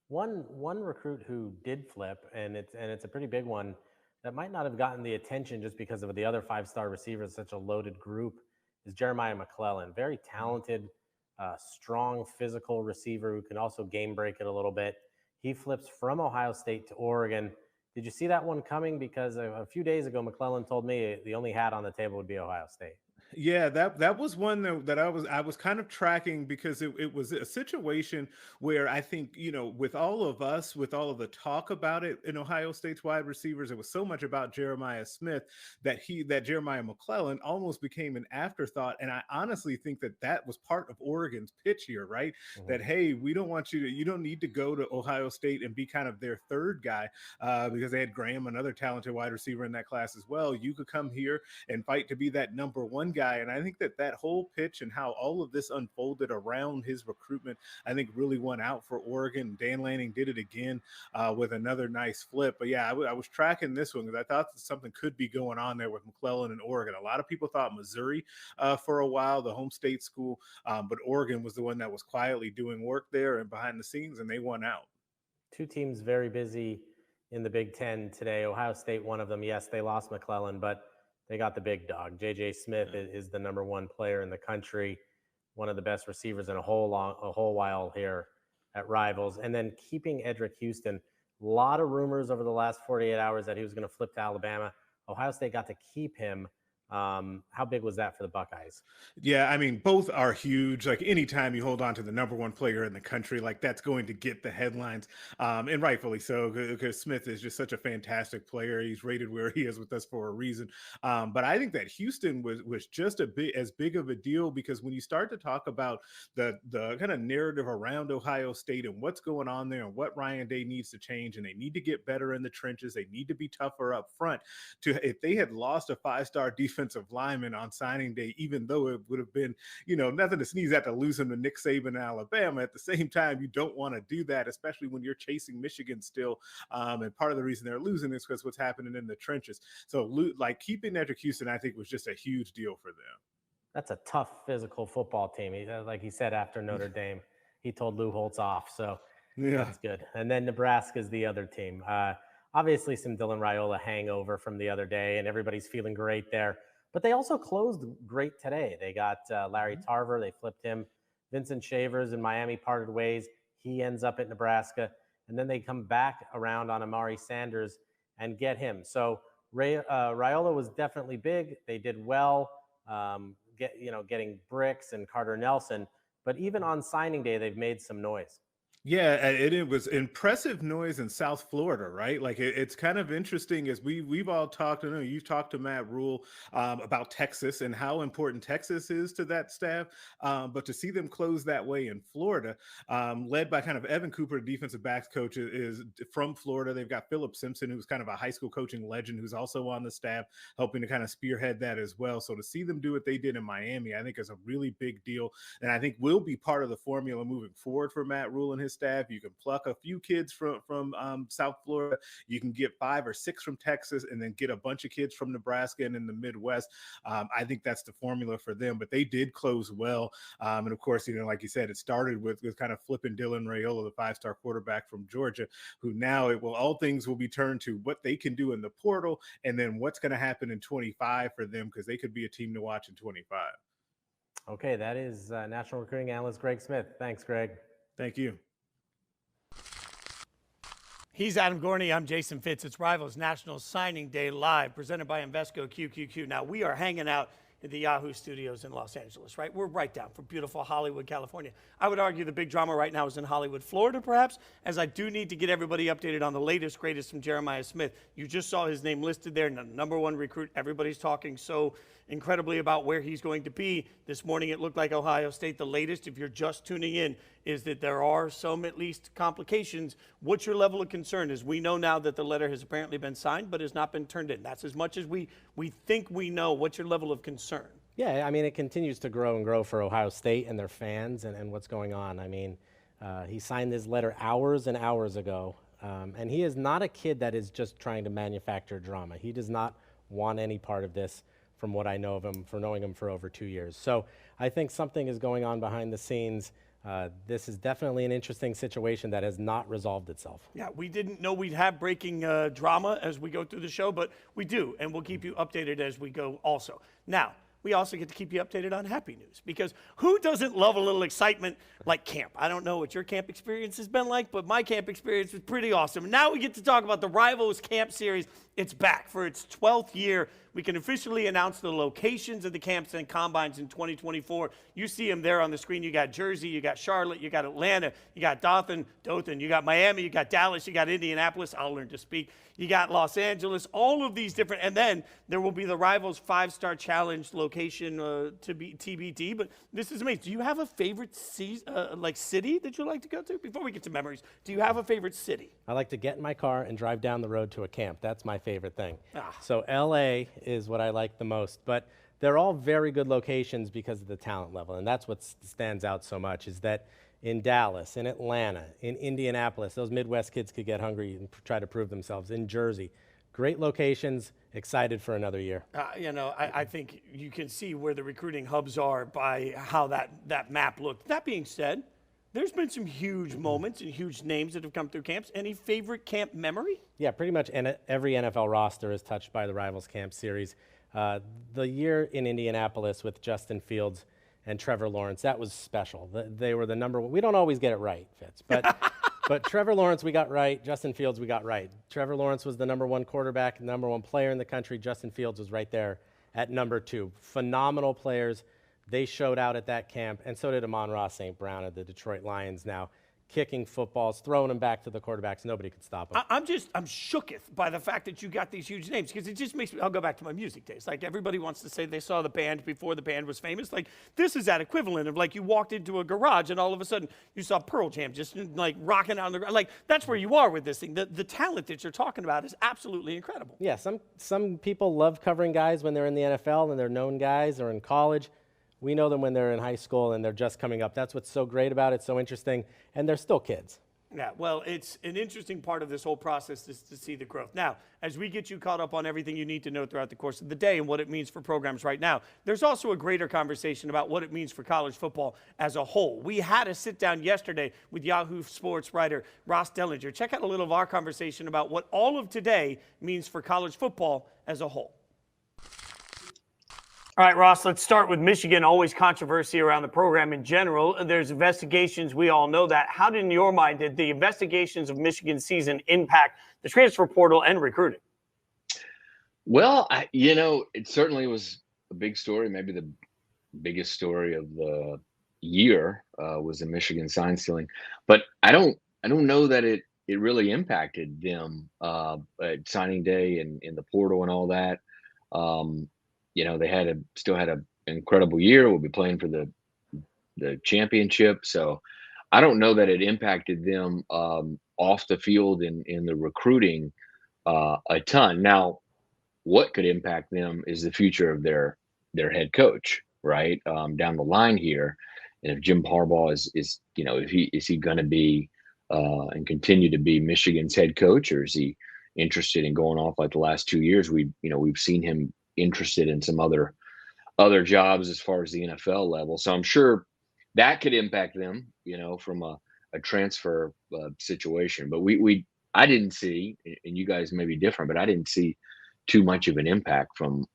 One recruit who did flip, and it's a pretty big one, that might not have gotten the attention just because of the other 5-star receivers, such a loaded group, is Jeremiah McClellan. Very talented, strong, physical receiver who can also game break it a little bit. He flips from Ohio State to Oregon. Did you see that one coming? Because a few days ago, McClellan told me the only hat on the table would be Ohio State. Yeah, that was one that I was kind of tracking, because it was a situation where I think, with all of the talk about it in Ohio State's wide receivers, it was so much about Jeremiah Smith that Jeremiah McClellan almost became an afterthought. And I honestly think that was part of Oregon's pitch here, right? Mm-hmm. That, hey, we don't want you don't need to go to Ohio State and be kind of their third guy, because they had Graham, another talented wide receiver in that class as well. You could come here and fight to be that number one guy. And I think that whole pitch and how all of this unfolded around his recruitment, I think really won out for Oregon. Dan Lanning did it again with another nice flip. But yeah, I was tracking this one because I thought that something could be going on there with McClellan and Oregon. A lot of people thought Missouri for a while, the home state school, but Oregon was the one that was quietly doing work there and behind the scenes, and they won out. Two teams very busy in the Big Ten today. Ohio State, one of them. Yes, they lost McClellan, but they got the big dog. J.J. Smith is the number one player in the country, one of the best receivers in a whole while here at Rivals. And then keeping Edric Houston, a lot of rumors over the last 48 hours that he was going to flip to Alabama. Ohio State got to keep him. How big was that for the Buckeyes? Yeah, I mean, both are huge. Like, anytime you hold on to the number one player in the country, like, that's going to get the headlines, and rightfully so, because Smith is just such a fantastic player. He's rated where he is with us for a reason. But I think that Houston was just as big of a deal, because when you start to talk about the kind of narrative around Ohio State and what's going on there and what Ryan Day needs to change, and they need to get better in the trenches, they need to be tougher up front. If they had lost a 5-star defensive lineman on signing day, even though it would have been, nothing to sneeze at to lose him to Nick Saban in Alabama, at the same time, you don't want to do that, especially when you're chasing Michigan still. And part of the reason they're losing is because what's happening in the trenches. So, like, keeping Edric Houston, I think, was just a huge deal for them. That's a tough physical football team. Like he said after Notre Dame, he told Lou Holtz off. So yeah, that's good. And then Nebraska's the other team. Obviously, some Dylan Raiola hangover from the other day, and everybody's feeling great there. But they also closed great today. They got Larry Tarver. They flipped him. Vincent Shavers in Miami parted ways. He ends up at Nebraska. And then they come back around on Amari Sanders and get him. So Raiola was definitely big. They did well, getting Bricks and Carter Nelson. But even on signing day, they've made some noise. Yeah, it was impressive noise in South Florida, right? Like it's kind of interesting as we've all talked. I know you've talked to Matt Rhule about Texas and how important Texas is to that staff. But to see them close that way in Florida, led by kind of Evan Cooper, defensive backs coach, is from Florida. They've got Philip Simpson, who's kind of a high school coaching legend, who's also on the staff, helping to kind of spearhead that as well. So to see them do what they did in Miami, I think is a really big deal, and I think will be part of the formula moving forward for Matt Rhule and his staff. You can pluck a few kids from South Florida. You can get 5 or 6 from Texas, and then get a bunch of kids from Nebraska and in the Midwest. I think that's the formula for them. But they did close well, and of course, like you said, it started with kind of flipping Dylan Raiola, the 5-star quarterback from Georgia, who now all things will be turned to what they can do in the portal, and then what's going to happen in 25 for them, because they could be a team to watch in 25. Okay, that is national recruiting analyst Greg Smith. Thanks, Greg. Thank you. He's Adam Gorney. I'm Jason Fitz. It's Rivals National Signing Day Live, presented by Invesco QQQ. Now, we are hanging out at the Yahoo Studios in Los Angeles, right? We're right down from beautiful Hollywood, California. I would argue the big drama right now is in Hollywood, Florida, perhaps, as I do need to get everybody updated on the latest, greatest from Jeremiah Smith. You just saw his name listed there, number 1 recruit. Everybody's talking so incredibly about where he's going to be. This morning it looked like Ohio State. The latest, if you're just tuning in, is that there are some, at least, complications. What's your level of concern? As we know now that the letter has apparently been signed but has not been turned in. That's as much as we think we know. What's your level of concern? Yeah, I mean, it continues to grow and grow for Ohio State and their fans and what's going on. I mean, he signed this letter hours and hours ago, and he is not a kid that is just trying to manufacture drama. He does not want any part of this, from what I know of him, for knowing him for over 2 years. So I think something is going on behind the scenes. This is definitely an interesting situation that has not resolved itself. Yeah, we didn't know we'd have breaking drama as we go through the show, but we do, and we'll keep you updated as we go also. Now, we also get to keep you updated on happy news, because who doesn't love a little excitement like camp? I don't know what your camp experience has been like, but my camp experience was pretty awesome. Now we get to talk about the Rivals Camp Series. It's back for its 12th year. We can officially announce the locations of the camps and combines in 2024. You see them there on the screen. You got Jersey, you got Charlotte, you got Atlanta, you got Dothan, you got Miami, you got Dallas, you got Indianapolis. I'll learn to speak. You got Los Angeles, all of these different, and then there will be the Rivals 5-Star Challenge location to be TBD. But this is amazing. Do you have a favorite city that you like to go to? Before we get to memories, do you have a favorite city? I like to get in my car and drive down the road to a camp. That's my favorite thing. So LA is what I like the most, but they're all very good locations because of the talent level, and that's what stands out so much, is that in Dallas, in Atlanta, in Indianapolis, those Midwest kids could get hungry and try to prove themselves. In Jersey, great locations, excited for another year. I think you can see where the recruiting hubs are by how that map looked. That being said, there's been some huge moments and huge names that have come through camps. Any favorite camp memory? Yeah, pretty much every NFL roster is touched by the Rivals Camp Series. The year in Indianapolis with Justin Fields and Trevor Lawrence, that was special. They were the number one. We don't always get it right, Fitz, but Trevor Lawrence we got right, Justin Fields we got right. Trevor Lawrence was the number 1 quarterback, number 1 player in the country. Justin Fields was right there at number 2. Phenomenal players. They showed out at that camp, and so did Amarus St. Brown of the Detroit Lions, now kicking footballs, throwing them back to the quarterbacks. Nobody could stop them. I'm shooketh by the fact that you got these huge names, because it just makes me, I'll go back to my music days. Like, everybody wants to say they saw the band before the band was famous. Like, this is that equivalent of, like, you walked into a garage and all of a sudden you saw Pearl Jam just, like, rocking out on the ground. Like, that's where you are with this thing. The talent that you're talking about is absolutely incredible. Yeah, some people love covering guys when they're in the NFL and they're known guys, or in college. We know them when they're in high school and they're just coming up. That's what's so great about it, so interesting, and they're still kids. Yeah, well, it's an interesting part of this whole process is to see the growth. Now, as we get you caught up on everything you need to know throughout the course of the day and what it means for programs right now, there's also a greater conversation about what it means for college football as a whole. We had a sit-down yesterday with Yahoo Sports writer Ross Dellinger. Check out a little of our conversation about what all of today means for college football as a whole. All right, Ross, let's start with Michigan. Always controversy around the program in general. There's investigations. We all know that. How did, in your mind, did the investigations of Michigan's season impact the transfer portal and recruiting? Well, it certainly was a big story, maybe the biggest story of the year was the Michigan sign stealing, but I don't know that it really impacted them at signing day and in the portal and all that. Um, they still had an incredible year. We'll be playing for the championship, so I don't know that it impacted them off the field in the recruiting a ton. Now, what could impact them is the future of their head coach, right? Down the line here, and if Jim Harbaugh is if he going to be and continue to be Michigan's head coach, or is he interested in going off like the last 2 years? We've seen him interested in some other jobs as far as the NFL level. So I'm sure that could impact them, from a transfer situation. But I didn't see, and you guys may be different, but I didn't see too much of an impact from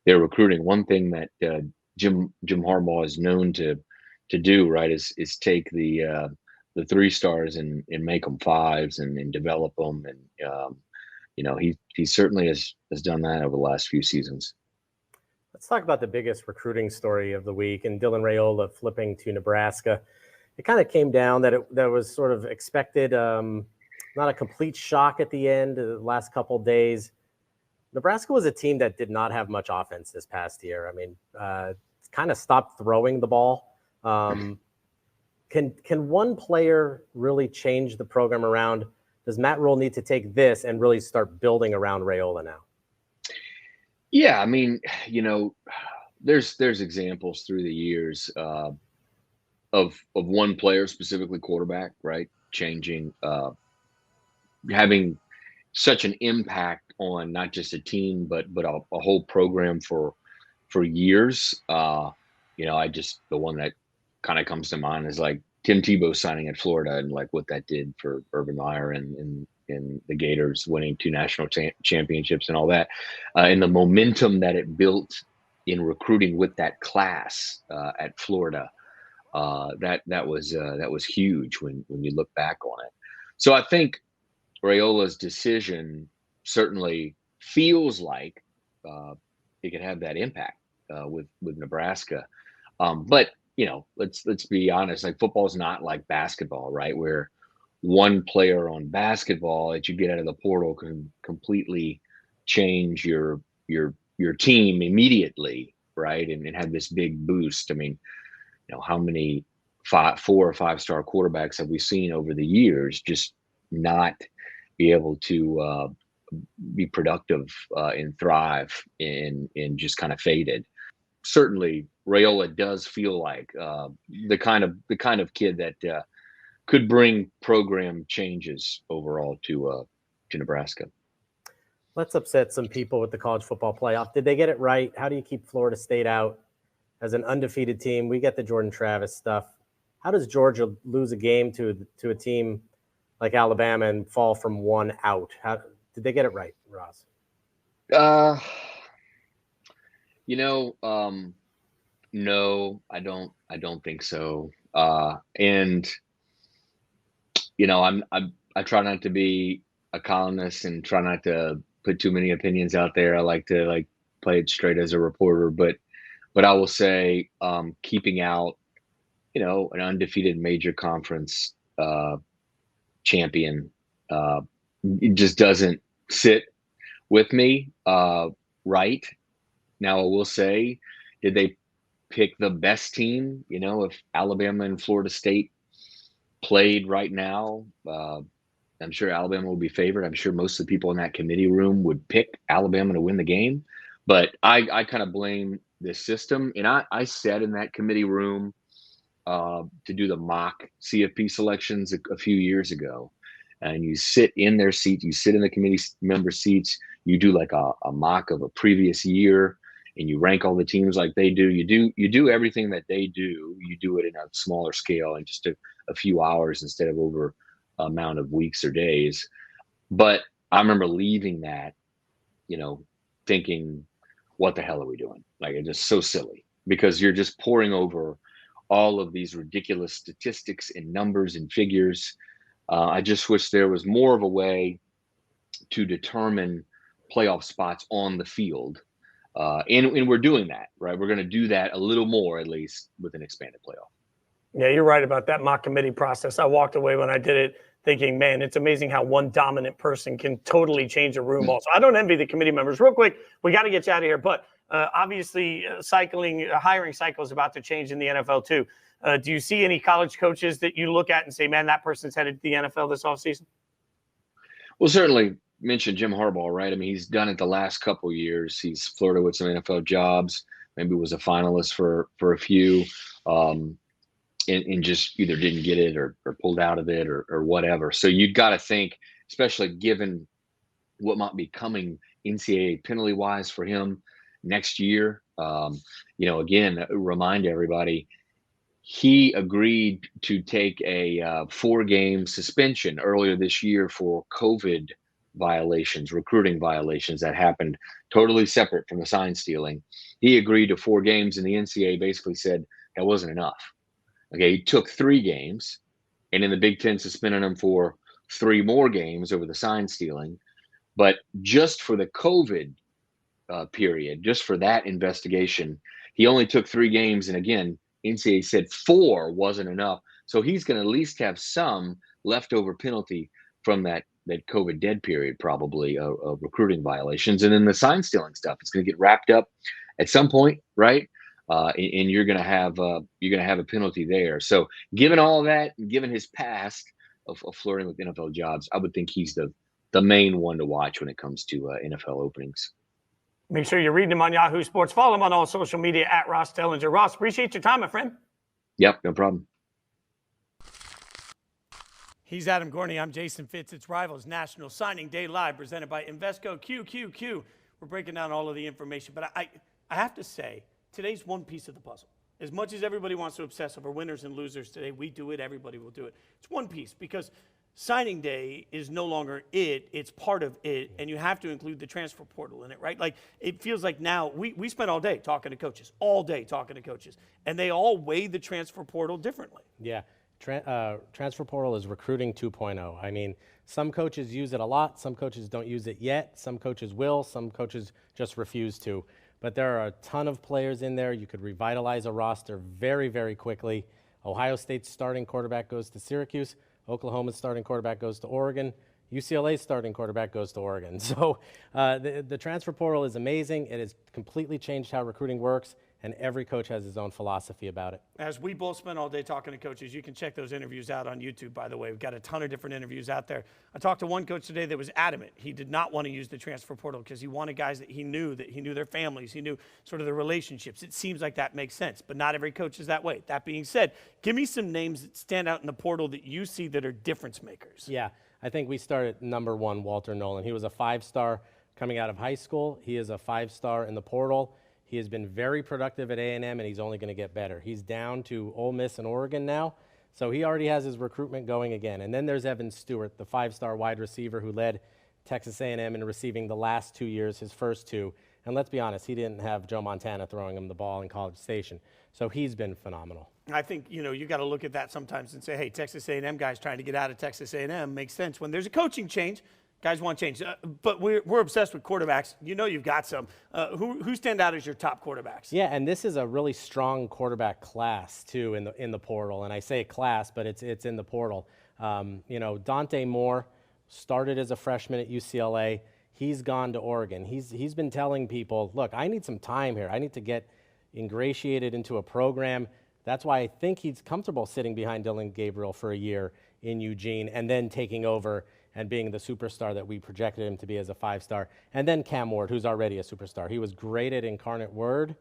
their recruiting. One thing that Jim Harbaugh is known to do, right, is take the 3 stars and make them 5s and develop them, and he certainly has done that over the last few seasons. Let's talk about the biggest recruiting story of the week, and Dylan Rhule flipping to Nebraska. It kind of came down that was sort of expected, not a complete shock at the end of the last couple of days. Nebraska was a team that did not have much offense this past year. I mean, kind of stopped throwing the ball. Can one player really change the program around? Does Matt Rhule need to take this and really start building around Rhule now? Yeah, I mean, there's examples through the years of one player, specifically quarterback, right, changing, having such an impact on not just a team but a whole program for years. The one that kind of comes to mind is like Tim Tebow signing at Florida, and like what that did for Urban Meyer and the Gators winning 2 national championships and all that, and the momentum that it built in recruiting with that class at Florida. That was huge when you look back on it. So I think Raiola's decision certainly feels like it could have that impact with Nebraska. But let's be honest. Like, football is not like basketball, right? Where one player on basketball that you get out of the portal can completely change your team immediately, right? And have this big boost. I mean, how many 4 or 5-star quarterbacks have we seen over the years just not be able to be productive and thrive and just kind of faded? Certainly, Raiola does feel like the kind of kid that could bring program changes overall to Nebraska. Let's upset some people with the college football playoff. Did they get it right? How do you keep Florida State out as an undefeated team? We get the Jordan Travis stuff. How does Georgia lose a game to a team like Alabama and fall from 1 out? How did they get it right, Ross? No, I don't think so. And I try not to be a columnist and try not to put too many opinions out there. I like to play it straight as a reporter, but I will say, keeping out, an undefeated major conference champion, it just doesn't sit with me right. Now, I will say, did they pick the best team? If Alabama and Florida State played right now, I'm sure Alabama will be favored. I'm sure most of the people in that committee room would pick Alabama to win the game. But I kind of blame the system. And I sat in that committee room to do the mock CFP selections a few years ago. And you sit in their seats, you sit in the committee member seats, you do like a mock of a previous year, and you rank all the teams like they do. You do everything that they do. You do it in a smaller scale in just a few hours instead of over amount of weeks or days. But I remember leaving that, thinking, what the hell are we doing? Like, it's just so silly, because you're just pouring over all of these ridiculous statistics and numbers and figures. I just wish there was more of a way to determine playoff spots on the field And we're doing that, right? We're going to do that a little more, at least, with an expanded playoff. Yeah, you're right about that mock committee process. I walked away when I did it thinking, man, it's amazing how one dominant person can totally change a room. Also, I don't envy the committee members. Real quick, we got to get you out of here. But obviously, hiring cycle is about to change in the NFL too. Do you see any college coaches that you look at and say, man, that person's headed to the NFL this offseason? Well, certainly mentioned Jim Harbaugh, right? I mean, he's done it the last couple of years. He's flirted with some NFL jobs, maybe was a finalist for a few, and just either didn't get it or pulled out of it or whatever. So you've got to think, especially given what might be coming NCAA penalty-wise for him next year. Again, remind everybody, he agreed to take a 4-game suspension earlier this year for COVID violations, recruiting violations that happened totally separate from the sign stealing. He agreed to 4 games, and the NCAA basically said that wasn't enough. Okay, he took 3 games, and in the Big Ten suspended him for 3 more games over the sign stealing. But just for the COVID period, just for that investigation, he only took 3 games. And again, NCAA said 4 wasn't enough. So he's going to at least have some leftover penalty from that COVID dead period, probably of recruiting violations. And then the sign stealing stuff, it's going to get wrapped up at some point, right? And you're going to have a penalty there. So given all that, and given his past of flirting with NFL jobs, I would think he's the main one to watch when it comes to NFL openings. Make sure you're reading him on Yahoo Sports. Follow him on all social media at Ross Dellinger. Ross, appreciate your time, my friend. Yep, no problem. He's Adam Gorney. I'm Jason Fitz. It's Rivals National Signing Day Live, presented by Invesco QQQ. We're breaking down all of the information, but I have to say, today's one piece of the puzzle. As much as everybody wants to obsess over winners and losers today, we do it, everybody will do it. It's one piece, because signing day is no longer it's part of it, and you have to include the transfer portal in it, right? Like, it feels like now, we spent all day talking to coaches, and they all weigh the transfer portal differently. Yeah, transfer portal is recruiting 2.0. I mean, some coaches use it a lot, some coaches don't use it yet, some coaches will, some coaches just refuse to. But there are a ton of players in there. You could revitalize a roster very, very quickly. Ohio State's starting quarterback goes to Syracuse. Oklahoma's starting quarterback goes to Oregon. UCLA's starting quarterback goes to Oregon. So the transfer portal is amazing. It has completely changed how recruiting works, and every coach has his own philosophy about it. As we both spent all day talking to coaches, you can check those interviews out on YouTube, by the way. We've got a ton of different interviews out there. I talked to one coach today that was adamant. He did not want to use the transfer portal because he wanted guys that he knew their families, he knew sort of their relationships. It seems like that makes sense, but not every coach is that way. That being said, give me some names that stand out in the portal that you see that are difference makers. Yeah, I think we start at number 1, Walter Nolan. He was a 5-star coming out of high school. He is a 5-star in the portal. He has been very productive at A&M, and he's only going to get better. He's down to Ole Miss and Oregon now, so he already has his recruitment going again. And then there's Evan Stewart, the 5-star wide receiver who led Texas A&M in receiving the last 2 years, his first 2. And let's be honest, he didn't have Joe Montana throwing him the ball in College Station. So he's been phenomenal. I think, you got to look at that sometimes and say, hey, Texas A&M guys trying to get out of Texas A&M makes sense. When there's a coaching change, guys want change. But we're obsessed with quarterbacks. You've got some. Who stand out as your top quarterbacks? Yeah, and this is a really strong quarterback class, too, in the portal. And I say class, but it's in the portal. Dante Moore started as a freshman at UCLA. He's gone to Oregon. He's been telling people, look, I need some time here. I need to get ingratiated into a program. That's why I think he's comfortable sitting behind Dylan Gabriel for a year in Eugene and then taking over and being the superstar that we projected him to be as a 5-star. And then Cam Ward, who's already a superstar. He was great at Incarnate Word.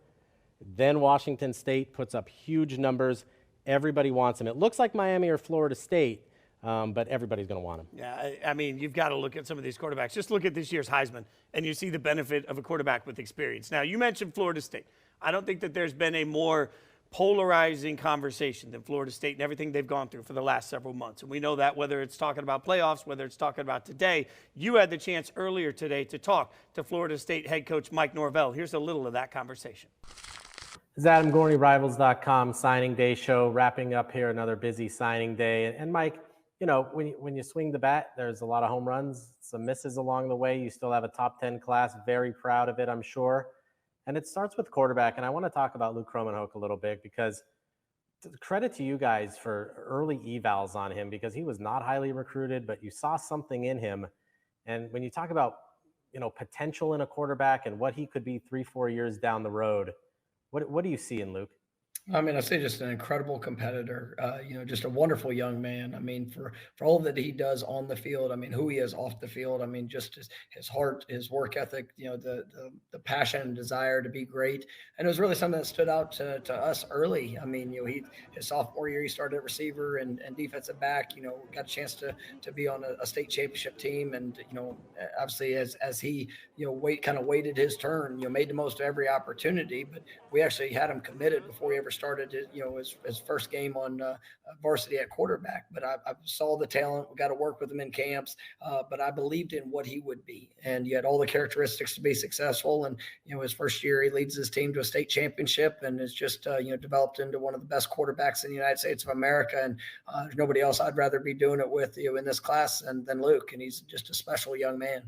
Then Washington State puts up huge numbers. Everybody wants him. It looks like Miami or Florida State, but everybody's going to want him. Yeah, I mean, you've got to look at some of these quarterbacks. Just look at this year's Heisman, and you see the benefit of a quarterback with experience. Now, you mentioned Florida State. I don't think that there's been a more polarizing conversation than Florida State and everything they've gone through for the last several months. And we know that whether it's talking about playoffs, whether it's talking about today, you had the chance earlier today to talk to Florida State head coach Mike Norvell. Here's a little of that conversation. This is Adam Gorney, Rivals.com signing day show, wrapping up here another busy signing day. And Mike, when you swing the bat, there's a lot of home runs, some misses along the way. You still have a top 10 class, very proud of it, I'm sure. And it starts with quarterback. And I want to talk about Luke Kromenhoek a little bit, because credit to you guys for early evals on him, because he was not highly recruited, but you saw something in him. And when you talk about, potential in a quarterback and what he could be 3-4 years down the road, what do you see in Luke? I mean, I say just an incredible competitor, just a wonderful young man. I mean, for all that he does on the field, I mean, who he is off the field, I mean, just his heart, his work ethic, the passion and desire to be great. And it was really something that stood out to us early. I mean, his sophomore year, he started at receiver and defensive back, got a chance to be on a state championship team. And, obviously as he, waited his turn, made the most of every opportunity, but we actually had him committed before he ever started his first game on varsity at quarterback. But I saw the talent. We got to work with him in camps, but I believed in what he would be, and he had all the characteristics to be successful. And his first year, he leads his team to a state championship, and is just developed into one of the best quarterbacks in the United States of America. And there's nobody else I'd rather be doing it with in this class than Luke. And he's just a special young man.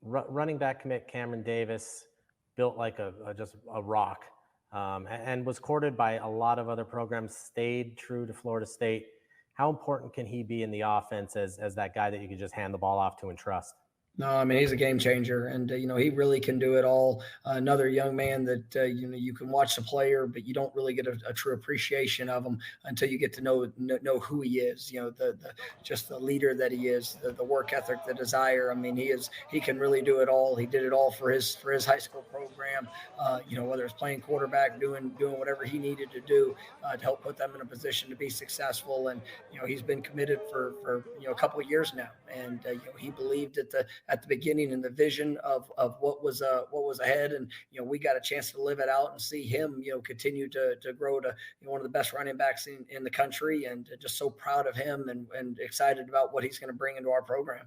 Running back commit Cameron Davis, built like just a rock. And was courted by a lot of other programs, stayed true to Florida State. How important can he be in the offense as that guy that you could just hand the ball off to and trust? No, I mean, he's a game changer, and he really can do it all. Another young man that you can watch the player, but you don't really get a true appreciation of him until you get to know who he is. Just the leader that he is, the work ethic, the desire. I mean, he can really do it all. He did it all for his high school program. Whether it's playing quarterback, doing whatever he needed to do to help put them in a position to be successful. And he's been committed for a couple of years now, and he believed at the beginning in the vision of what was ahead. And, we got a chance to live it out and see him, continue to grow to one of the best running backs in the country, and just so proud of him and excited about what he's going to bring into our program.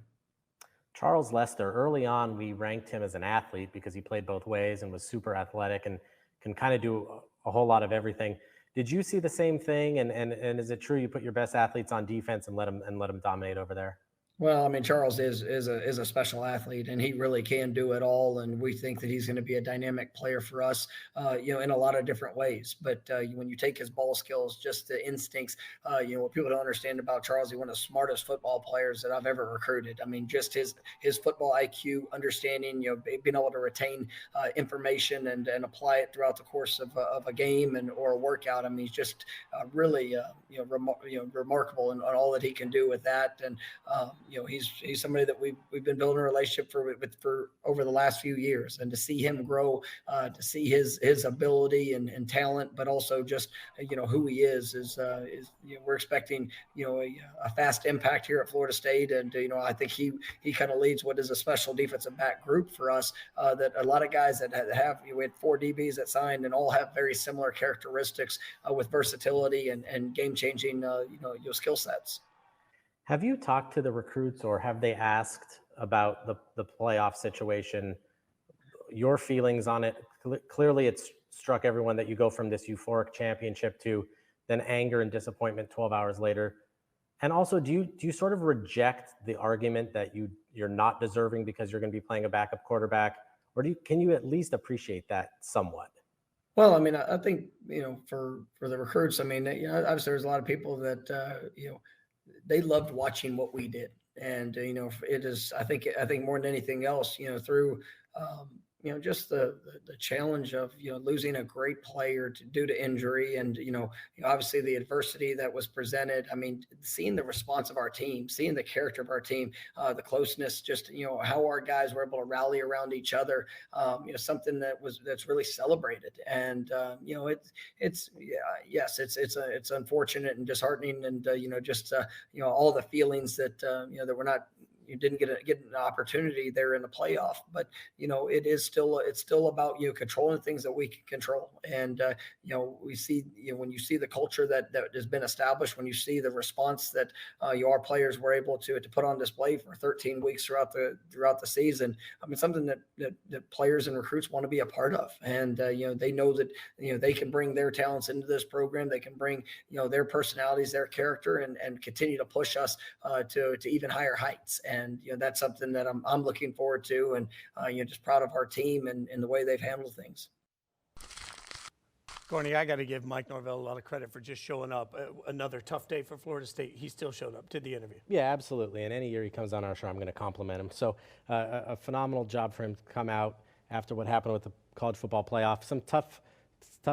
Charles Lester, early on, we ranked him as an athlete because he played both ways and was super athletic and can kind of do a whole lot of everything. Did you see the same thing? And is it true you put your best athletes on defense and let them dominate over there? Well, I mean, Charles is a special athlete, and he really can do it all. And we think that he's going to be a dynamic player for us, in a lot of different ways. But when you take his ball skills, just the instincts, what people don't understand about Charles, he's one of the smartest football players that I've ever recruited. I mean, just his football IQ, understanding, being able to retain information and apply it throughout the course of a game or a workout. I mean, he's just really remarkable in all that he can do with that. And he's somebody that we've been building a relationship for over the last few years, and to see him grow, to see his ability and talent, but also just who he is we're expecting a fast impact here at Florida State, and I think he kind of leads what is a special defensive back group for us, that a lot of guys that have we had 4 DBs that signed and all have very similar characteristics with versatility and game changing skill sets. Have you talked to the recruits, or have they asked about the playoff situation, your feelings on it? Clearly, it's struck everyone that you go from this euphoric championship to then anger and disappointment 12 hours later. And also, do you sort of reject the argument that you're not deserving because you're going to be playing a backup quarterback, or can you at least appreciate that somewhat? Well, I mean, I think for the recruits, I mean, obviously there's a lot of people that they loved watching what we did. And, it is, I think more than anything else, through, just the challenge of, losing a great player due to injury and, obviously the adversity that was presented. I mean, seeing the response of our team, seeing the character of our team, the closeness, just, how our guys were able to rally around each other, something that's really celebrated. And, it's unfortunate and disheartening, and, all the feelings that, that we're not, you didn't get an opportunity there in the playoff, but it's still about controlling things that we can control. And we see when you see the culture that has been established, when you see the response that our players were able to put on display for 13 weeks throughout the season. I mean, something that players and recruits want to be a part of, and they know that they can bring their talents into this program. They can bring their personalities, their character, and continue to push us to even higher heights. And that's something that I'm looking forward to, and just proud of our team and the way they've handled things. Gorney, I got to give Mike Norvell a lot of credit for just showing up. Another tough day for Florida State. He still showed up to the interview. Yeah, absolutely. And any year he comes on our show, I'm going to compliment him. So a phenomenal job for him to come out after what happened with the college football playoff. Some tough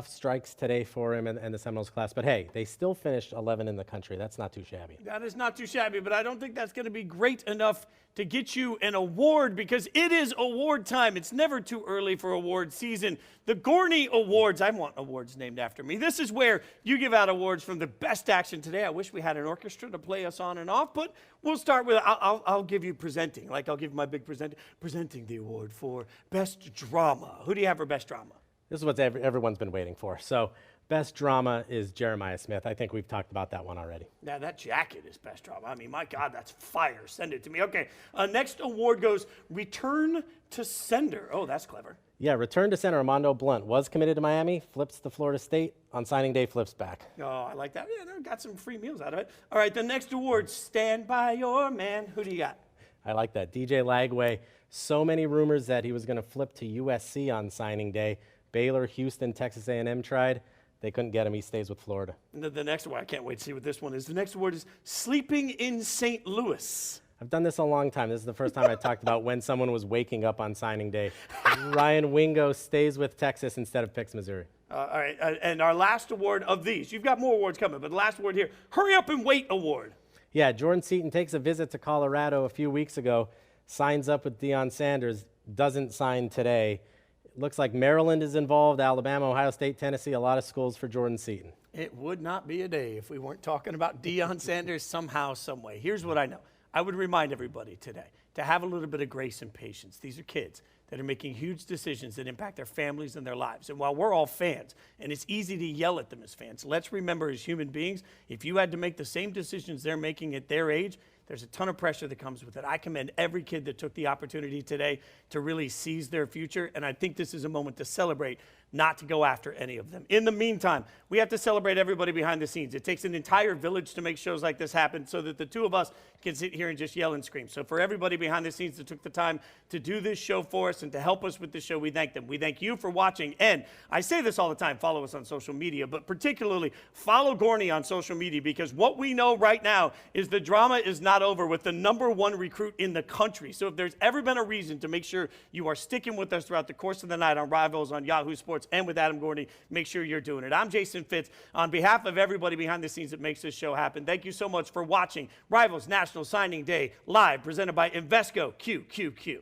strikes today for him and the Seminoles class. But, hey, they still finished 11 in the country. That's not too shabby. That is not too shabby, but I don't think that's going to be great enough to get you an award because it is award time. It's never too early for award season. The Gorney Awards, I want awards named after me. This is where you give out awards from the best action today. I wish we had an orchestra to play us on and off, but we'll start with, I'll give you presenting. Like I'll give my big presenting the award for best drama. Who do you have for best drama? This is what everyone's been waiting for. So best drama is Jeremiah Smith. I think we've talked about that one already. Now, that jacket is best drama. I mean, my God, that's fire. Send it to me. Okay, next award goes Return to Sender. Oh, that's clever. Yeah, return to center Armando Blunt was committed to Miami, flips to Florida State. On signing day, flips back. Oh, I like that. Yeah, got some free meals out of it. All right, the next award, Stand By Your Man. Who do you got? I like that. DJ Lagway. So many rumors that he was going to flip to USC on signing day. Baylor, Houston, Texas A&M tried. They couldn't get him. He stays with Florida. The next one, I can't wait to see what this one is. The next award is Sleeping in St. Louis. I've done this a long time. This is the first time I talked about when someone was waking up on signing day. Ryan Wingo stays with Texas instead of picks Missouri. All right, and our last award of these, you've got more awards coming, but the last award here, Hurry Up and Wait Award. Yeah, Jordan Seaton takes a visit to Colorado a few weeks ago, signs up with Deion Sanders, doesn't sign today. Looks like Maryland is involved, Alabama, Ohio State, Tennessee, a lot of schools for Jordan Seaton. It would not be a day if we weren't talking about Deion Sanders somehow, some way. Here's what I know. I would remind everybody today to have a little bit of grace and patience. These are kids that are making huge decisions that impact their families and their lives. And while we're all fans, and it's easy to yell at them as fans, let's remember as human beings, if you had to make the same decisions they're making at their age, there's a ton of pressure that comes with it. I commend every kid that took the opportunity today to really seize their future, and I think this is a moment to celebrate, not to go after any of them. In the meantime, we have to celebrate everybody behind the scenes. It takes an entire village to make shows like this happen so that the two of us can sit here and just yell and scream. So for everybody behind the scenes that took the time to do this show for us and to help us with the show, we thank them. We thank you for watching. And I say this all the time, follow us on social media, but particularly follow Gorney on social media because what we know right now is the drama is not over with the #1 recruit in the country. So if there's ever been a reason to make sure you are sticking with us throughout the course of the night on Rivals, on Yahoo Sports, and with Adam Gorney, make sure you're doing it. I'm Jason Fitz. On behalf of everybody behind the scenes that makes this show happen, thank you so much for watching Rivals National Signing Day live, presented by Invesco QQQ.